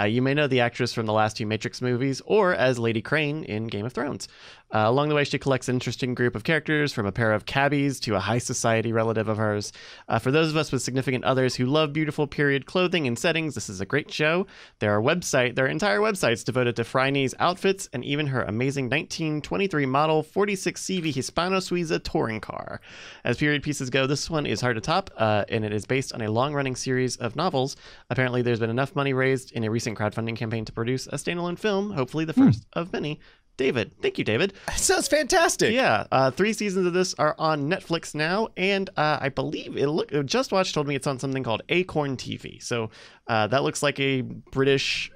You may know the actress from the last 2 Matrix movies, or as Lady Crane in Game of Thrones. Along the way, she collects an interesting group of characters, from a pair of cabbies to a high society relative of hers. For those of us with significant others who love beautiful period clothing and settings, this is a great show. There are entire websites devoted to Phryne's outfits and even her amazing 1923 model 46 CV Hispano Suiza touring car. As period pieces go, this one is hard to top, and it is based on a long-running series of novels. Apparently, there's been enough money raised in a recent crowdfunding campaign to produce a standalone film, hopefully the first of many. David. Thank you, David. That sounds fantastic. Yeah. 3 seasons of this are on Netflix now, and I believe Just Watch told me it's on something called Acorn TV. So that looks like a British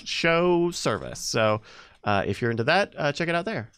show service. So if you're into that, check it out there.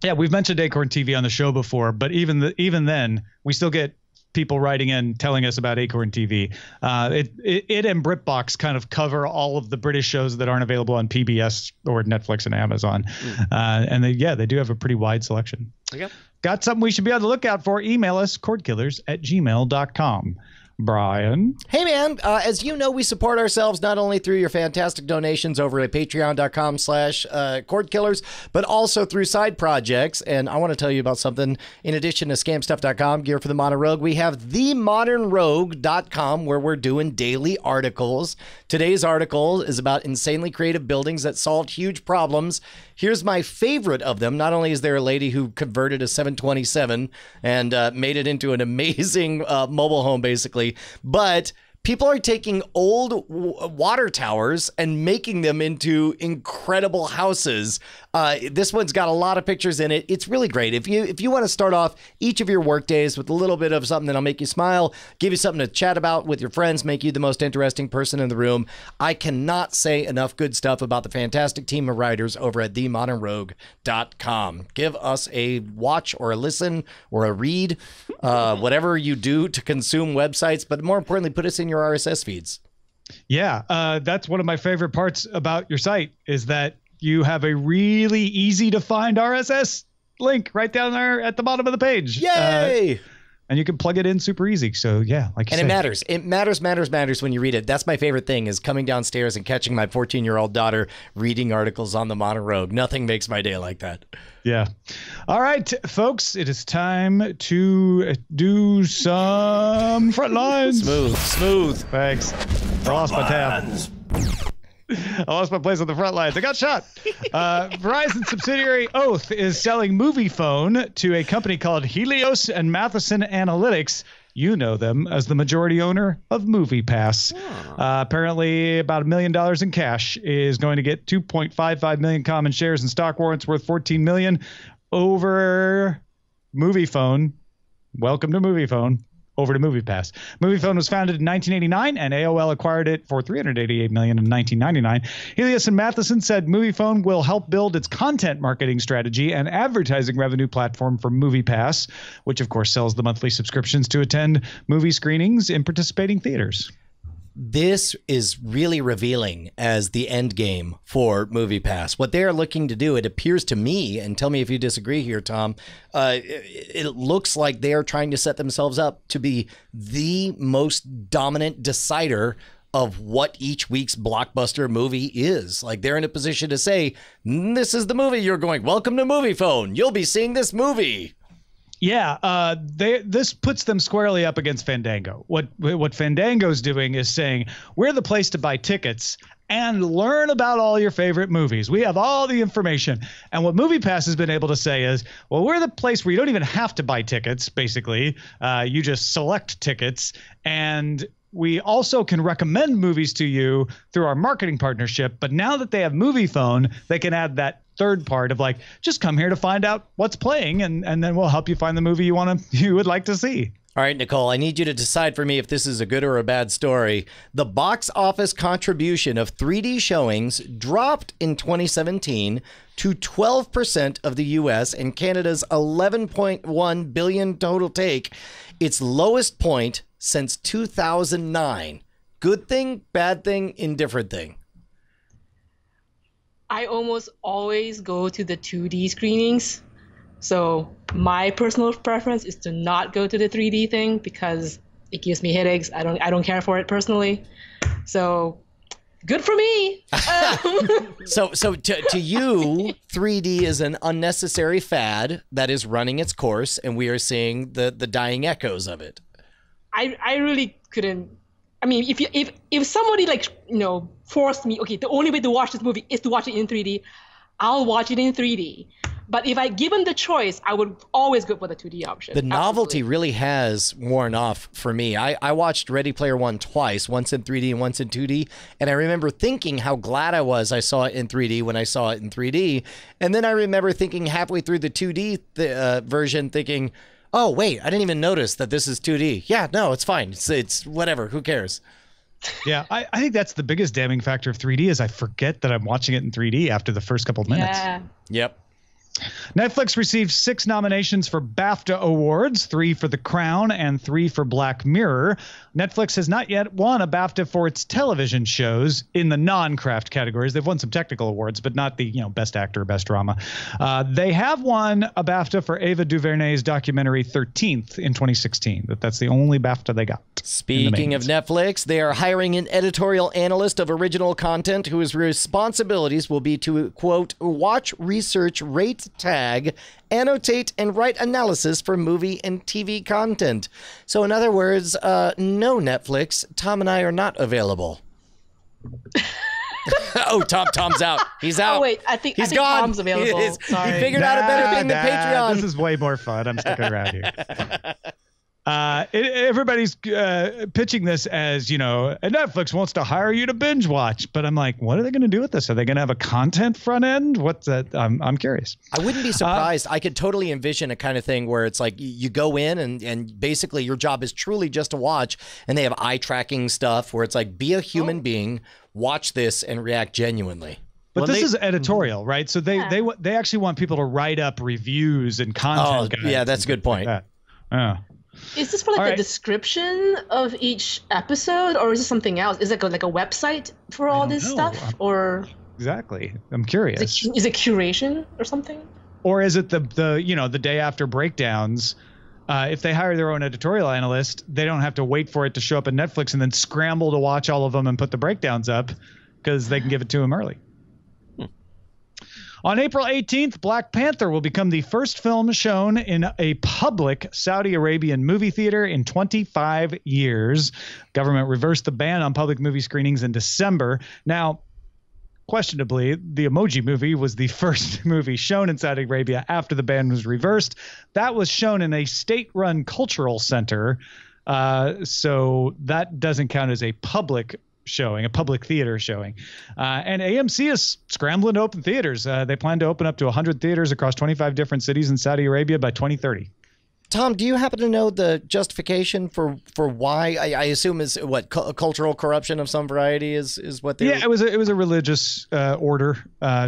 Yeah, we've mentioned Acorn TV on the show before, but even then, we still get people writing in telling us about Acorn TV. It and BritBox kind of cover all of the British shows that aren't available on PBS or Netflix and Amazon. And they do have a pretty wide selection. There you go. Got something we should be on the lookout for? Email us, cordkillers@gmail.com. Brian. Hey, man. As you know, we support ourselves not only through your fantastic donations over at patreon.com/Cordkillers, but also through side projects. And I want to tell you about something. In addition to scamstuff.com, Gear for the Modern Rogue, we have themodernrogue.com, where we're doing daily articles. Today's article is about insanely creative buildings that solved huge problems. Here's my favorite of them. Not only is there a lady who converted a 727 and made it into an amazing mobile home, basically, but people are taking old water towers and making them into incredible houses. This one's got a lot of pictures in it. It's really great. If you want to start off each of your work days with a little bit of something that'll make you smile, give you something to chat about with your friends, make you the most interesting person in the room, I cannot say enough good stuff about the fantastic team of writers over at themodernrogue.com. Give us a watch or a listen or a read, whatever you do to consume websites, but more importantly, put us in your RSS feeds. Yeah, that's one of my favorite parts about your site is that you have a really easy to find RSS link right down there at the bottom of the page. Yay! And you can plug it in super easy. So yeah, like you said. And it matters when you read it. That's my favorite thing is coming downstairs and catching my 14-year-old daughter reading articles on the Modern Rogue. Nothing makes my day like that. Yeah. All right, folks, it is time to do some front lines. Smooth. Thanks. I lost my tab. I lost my place on the front lines. I got shot. Verizon subsidiary Oath is selling MoviePhone to a company called Helios and Matheson Analytics. You know them as the majority owner of MoviePass. Apparently, about $1 million in cash is going to get 2.55 million common shares and stock warrants worth $14 million over MoviePhone. Welcome to MoviePhone. Over to MoviePass. MoviePhone was founded in 1989, and AOL acquired it for $388 million in 1999. Helios and Matheson said MoviePhone will help build its content marketing strategy and advertising revenue platform for MoviePass, which of course sells the monthly subscriptions to attend movie screenings in participating theaters. This is really revealing as the end game for MoviePass. What they are looking to do, it appears to me, and tell me if you disagree here, Tom, it looks like they are trying to set themselves up to be the most dominant decider of what each week's blockbuster movie is. Like they're in a position to say, this is the movie you're going, welcome to MoviePhone. You'll be seeing this movie. Yeah, this puts them squarely up against Fandango. What Fandango's doing is saying, we're the place to buy tickets and learn about all your favorite movies. We have all the information. And what MoviePass has been able to say is, well, we're the place where you don't even have to buy tickets, basically. You just select tickets. And we also can recommend movies to you through our marketing partnership. But now that they have MoviePhone, they can add that third part of like, just come here to find out what's playing, and then we'll help you find the movie you would like to see. All right, Nicole, I need you to decide for me if this is a good or a bad story. The box office contribution of 3D showings dropped in 2017 to 12% of the U.S. and Canada's $11.1 billion total take, its lowest point since 2009. Good thing, bad thing, indifferent thing? I almost always go to the 2D screenings. So my personal preference is to not go to the 3D thing because it gives me headaches. I don't care for it personally. So good for me. So to you, 3D is an unnecessary fad that is running its course, and we are seeing the dying echoes of it. I really couldn't. I mean, if somebody forced me, okay, the only way to watch this movie is to watch it in 3D, I'll watch it in 3D. But if I given the choice, I would always go for the 2D option. The novelty really has worn off for me. I watched Ready Player One twice, once in 3D and once in 2D, and I remember thinking how glad I was I saw it in 3D when I saw it in 3D, and then I remember thinking halfway through the 2D version, thinking, oh, wait, I didn't even notice that this is 2D. Yeah, no, it's fine. It's whatever. Who cares? Yeah, I think that's the biggest damning factor of 3D is I forget that I'm watching it in 3D after the first couple of minutes. Yeah. Yep. Netflix received 6 nominations for BAFTA awards, 3 for The Crown and 3 for Black Mirror. Netflix has not yet won a BAFTA for its television shows in the non-craft categories. They've won some technical awards, but not the best actor, best drama. They have won a BAFTA for Ava DuVernay's documentary 13th in 2016. That's the only BAFTA they got. Speaking of Netflix, they are hiring an editorial analyst of original content whose responsibilities will be to, quote, watch, research, rate, tag, annotate, and write analysis for movie and TV content. So in other words, no Netflix. Tom and I are not available. Oh, Tom's out. He's out. Oh, wait, I think gone. Tom's available. Sorry. He figured out a better thing than Patreon. This is way more fun. I'm sticking around here. Everybody's pitching this as, Netflix wants to hire you to binge watch. But I'm like, what are they going to do with this? Are they going to have a content front end? What's that? I'm curious. I wouldn't be surprised. I could totally envision a kind of thing where it's like you go in and basically your job is truly just to watch. And they have eye tracking stuff where it's like, be a human being, watch this and react genuinely. But this is editorial, right? So they actually want people to write up reviews and content. Oh, yeah, that's a good point. Like yeah. Is this for like the description of each episode, or is it something else? Is it like a website for all this stuff, or exactly? I'm curious. Is it curation or something? Or is it the day after breakdowns? If they hire their own editorial analyst, they don't have to wait for it to show up on Netflix and then scramble to watch all of them and put the breakdowns up because they can give it to them early. On April 18th, Black Panther will become the first film shown in a public Saudi Arabian movie theater in 25 years. Government reversed the ban on public movie screenings in December. Now, questionably, the Emoji Movie was the first movie shown in Saudi Arabia after the ban was reversed. That was shown in a state-run cultural center, so that doesn't count as a public showing, a public theater showing. And AMC is scrambling to open theaters. They plan to open up to 100 theaters across 25 different cities in Saudi Arabia by 2030. Tom, do you happen to know the justification for why? I assume is what cultural corruption of some variety is what they. Yeah, it was a religious order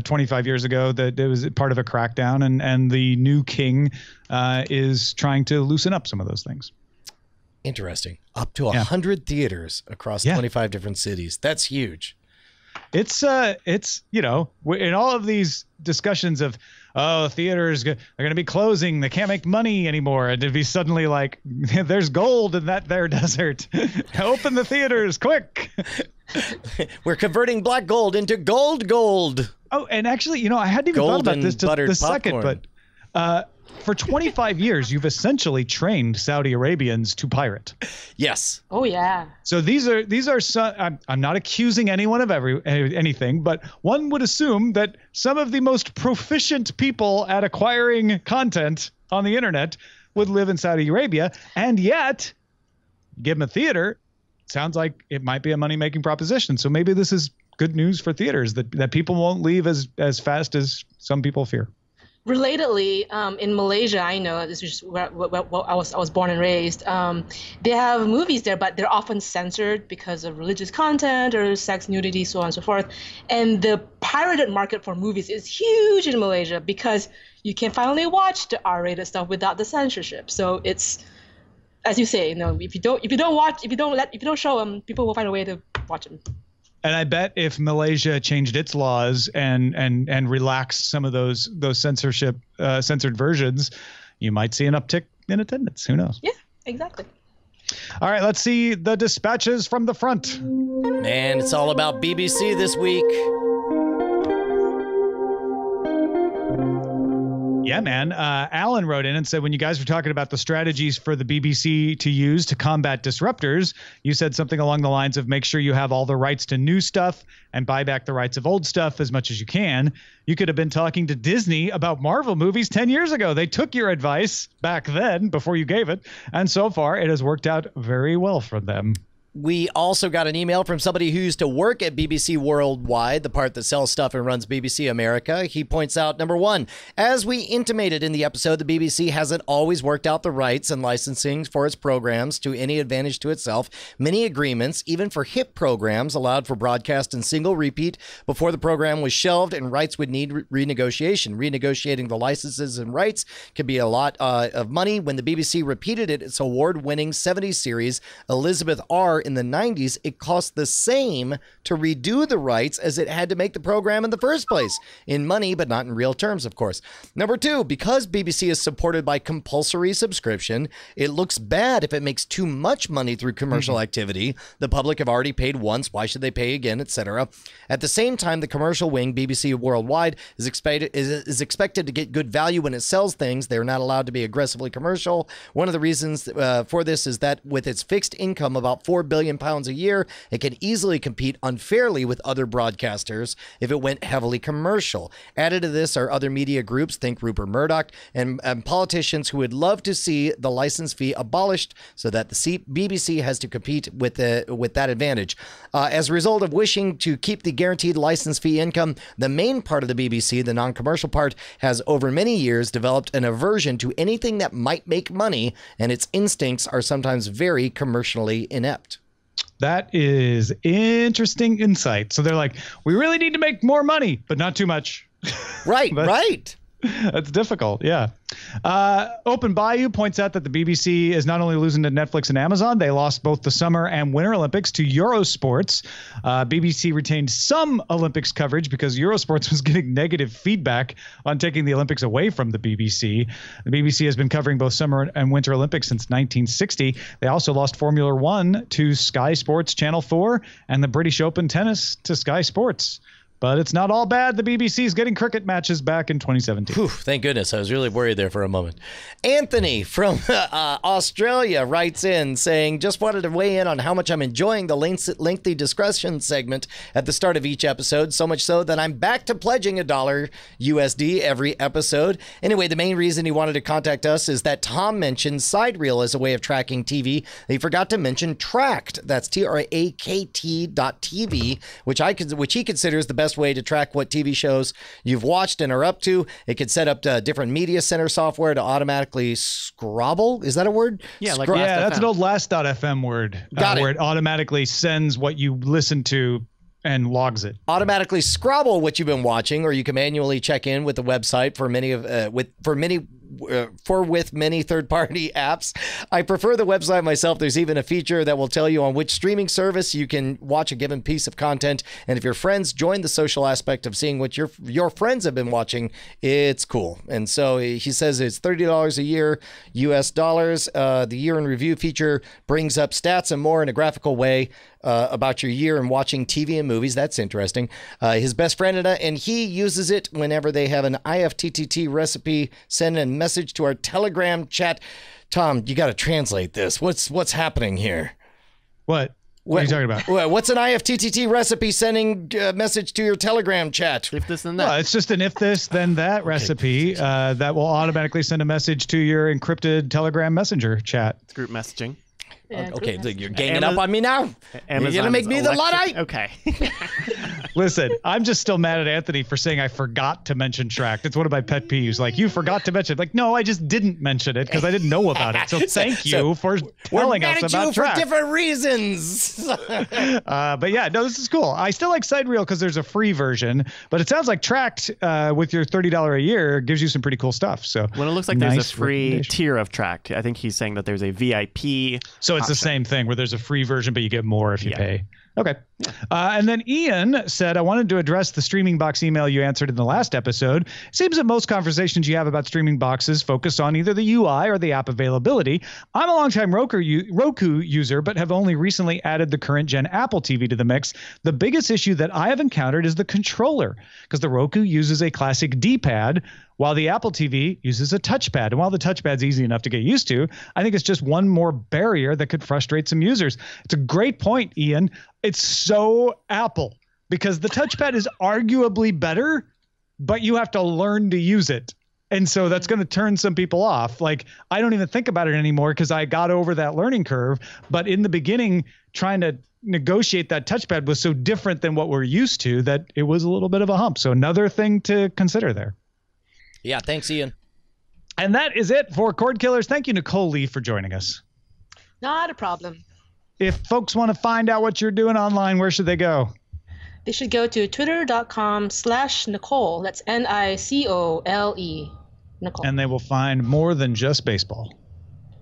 25 years ago that it was part of a crackdown, and the new king is trying to loosen up some of those things. Interesting. Up to 100 theaters across 25 different cities. That's huge. It's in all of these discussions of, theaters are going to be closing, they can't make money anymore, and to be suddenly like, there's gold in that there desert. Open the theaters quick. We're converting black gold into gold. Oh, and actually, I hadn't even thought about this just the second, but for 25 years, you've essentially trained Saudi Arabians to pirate. Yes. Oh yeah. So these are some. I'm not accusing anyone of anything, but one would assume that some of the most proficient people at acquiring content on the internet would live in Saudi Arabia, and yet, give them a theater. Sounds like it might be a money-making proposition. So maybe this is good news for theaters that people won't leave as fast as some people fear. Relatedly, in Malaysia, I know this is where I was born and raised. They have movies there, but they're often censored because of religious content or sex, nudity, so on and so forth. And the pirated market for movies is huge in Malaysia because you can finally watch the R-rated stuff without the censorship. So it's, as you say, if you don't show them, people will find a way to watch them. And I bet if Malaysia changed its laws and relaxed some of those censored versions, you might see an uptick in attendance. Who knows? Yeah, exactly. All right, let's see the dispatches from the front. Man, it's all about BBC this week. Yeah, man. Alan wrote in and said, when you guys were talking about the strategies for the BBC to use to combat disruptors, you said something along the lines of make sure you have all the rights to new stuff and buy back the rights of old stuff as much as you can. You could have been talking to Disney about Marvel movies 10 years ago. They took your advice back then before you gave it. And so far, it has worked out very well for them. We also got an email from somebody who used to work at BBC Worldwide, the part that sells stuff and runs BBC America. He points out, number one, as we intimated in the episode, the BBC hasn't always worked out the rights and licensing for its programs to any advantage to itself. Many agreements, even for hit programs, allowed for broadcast and single repeat before the program was shelved and rights would need renegotiation. Renegotiating the licenses and rights could be a lot of money. When the BBC repeated its award-winning 70s series, Elizabeth R., in the 90s, it cost the same to redo the rights as it had to make the program in the first place. In money, but not in real terms, of course. Number two, because BBC is supported by compulsory subscription, it looks bad if it makes too much money through commercial activity. The public have already paid once. Why should they pay again, etc.? At the same time, the commercial wing, BBC Worldwide, is expected to get good value when it sells things. They're not allowed to be aggressively commercial. One of the reasons for this is that with its fixed income, about £4 billion a year, it can easily compete unfairly with other broadcasters if it went heavily commercial. Added to this are other media groups, think Rupert Murdoch, and politicians who would love to see the license fee abolished so that the BBC has to compete with that advantage. As a result of wishing to keep the guaranteed license fee income, the main part of the BBC, the non-commercial part, has over many years developed an aversion to anything that might make money, and its instincts are sometimes very commercially inept. That is interesting insight. So they're like, we really need to make more money, but not too much. Right, right. That's difficult. Yeah. Open Bayou points out that the BBC is not only losing to Netflix and Amazon, they lost both the Summer and Winter Olympics to Eurosports. BBC retained some Olympics coverage because Eurosports was getting negative feedback on taking the Olympics away from the BBC. The BBC has been covering both Summer and Winter Olympics since 1960. They also lost Formula One to Sky Sports Channel 4 and the British Open tennis to Sky Sports. But it's not all bad. The BBC's getting cricket matches back in 2017. Whew, thank goodness. I was really worried there for a moment. Anthony from Australia writes in saying, just wanted to weigh in on how much I'm enjoying the lengthy discussion segment at the start of each episode, so much so that I'm back to pledging $1 USD every episode. Anyway, the main reason he wanted to contact us is that Tom mentioned Sidereel as a way of tracking TV. He forgot to mention Tracked. That's TRAKT.TV, which he considers the best way to track what TV shows you've watched and are up to. It could set up different media center software to automatically scrabble. Is that a word? Yeah, like that's an old Last.fm word. Where it automatically sends what you listen to and logs it. Automatically scrabble what you've been watching, or you can manually check in with the website for many third-party apps. I prefer the website myself. There's even a feature that will tell you on which streaming service you can watch a given piece of content. And if your friends join the social aspect of seeing what your friends have been watching, it's cool. And so he says it's $30 a year, US dollars. The year in review feature brings up stats and more in a graphical way about your year in watching TV and movies. That's interesting. His best friend and he uses it whenever they have an IFTTT recipe. Send a message to our Telegram chat. Tom, you got to translate this. What's happening here? What are you talking about? What's an IFTTT recipe sending a message to your Telegram chat? If this, then that. Well, it's just an if this, then that recipe that will automatically send a message to your encrypted Telegram Messenger chat. It's group messaging. Yeah, Okay, you're ganging up on me now. You're going to make me the Luddite? Okay. Listen, I'm just still mad at Anthony for saying I forgot to mention Tracked. It's one of my pet peeves. Like, you forgot to mention it. Like, no, I just didn't mention it because I didn't know about it. So thank you for telling us about Tracked. For different reasons. But yeah, no, this is cool. I still like Sidereel because there's a free version, but it sounds like Tracked with your $30 a year gives you some pretty cool stuff. So when it looks like there's a free tier of Tracked, I think he's saying that there's a VIP. So it's the same thing where there's a free version, but you get more if you pay. Okay. And then Ian said, I wanted to address the streaming box email you answered in the last episode. It seems that most conversations you have about streaming boxes focus on either the UI or the app availability. I'm a longtime Roku user, but have only recently added the current gen Apple TV to the mix. The biggest issue that I have encountered is the controller, because the Roku uses a classic D-pad, while the Apple TV uses a touchpad. And while the touchpad's easy enough to get used to, I think it's just one more barrier that could frustrate some users. It's a great point, Ian. It's so Apple, because the touchpad is arguably better, but you have to learn to use it. And so that's going to turn some people off. Like, I don't even think about it anymore because I got over that learning curve. But in the beginning, trying to negotiate that touchpad was so different than what we're used to that it was a little bit of a hump. So another thing to consider there. Yeah, thanks, Ian. And that is it for Cordkillers. Thank you, Nicole Lee, for joining us. Not a problem. If folks want to find out what you're doing online, where should they go? They should go to twitter.com/Nicole. That's Nicole. Nicole. And they will find more than just baseball.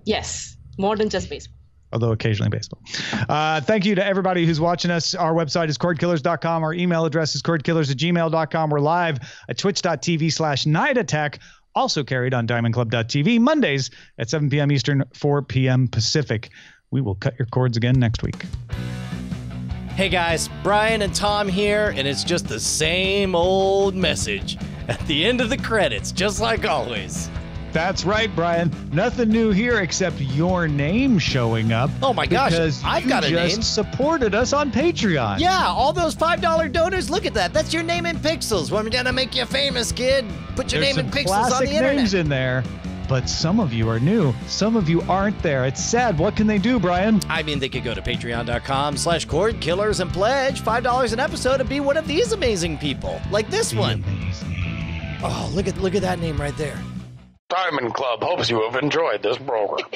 Yes, more than just baseball. Although occasionally baseball. Thank you to everybody who's watching us. Our website is cordkillers.com. Our email address is cordkillers@gmail.com. We're live at twitch.tv/Night Attack. Also carried on diamondclub.tv Mondays at 7 p.m. Eastern, 4 p.m. Pacific. We will cut your cords again next week. Hey guys, Brian and Tom here, and it's just the same old message at the end of the credits, just like always. That's right, Brian. Nothing new here except your name showing up. Oh my gosh, because I've got a you name. just supported us on Patreon. Yeah, all those $5 donors, look at that. That's your name in pixels. We're gonna make you famous, kid. Put your There's name in some pixels on classic the internet. names in there, but some of you are new. Some of you aren't there. It's sad. What can they do, Brian? I mean, they could go to patreon.com/cordkillers and pledge $5 an episode and be one of these amazing people, like this one. Amazing. Oh, look at that name right there. Diamond Club hopes you have enjoyed this program.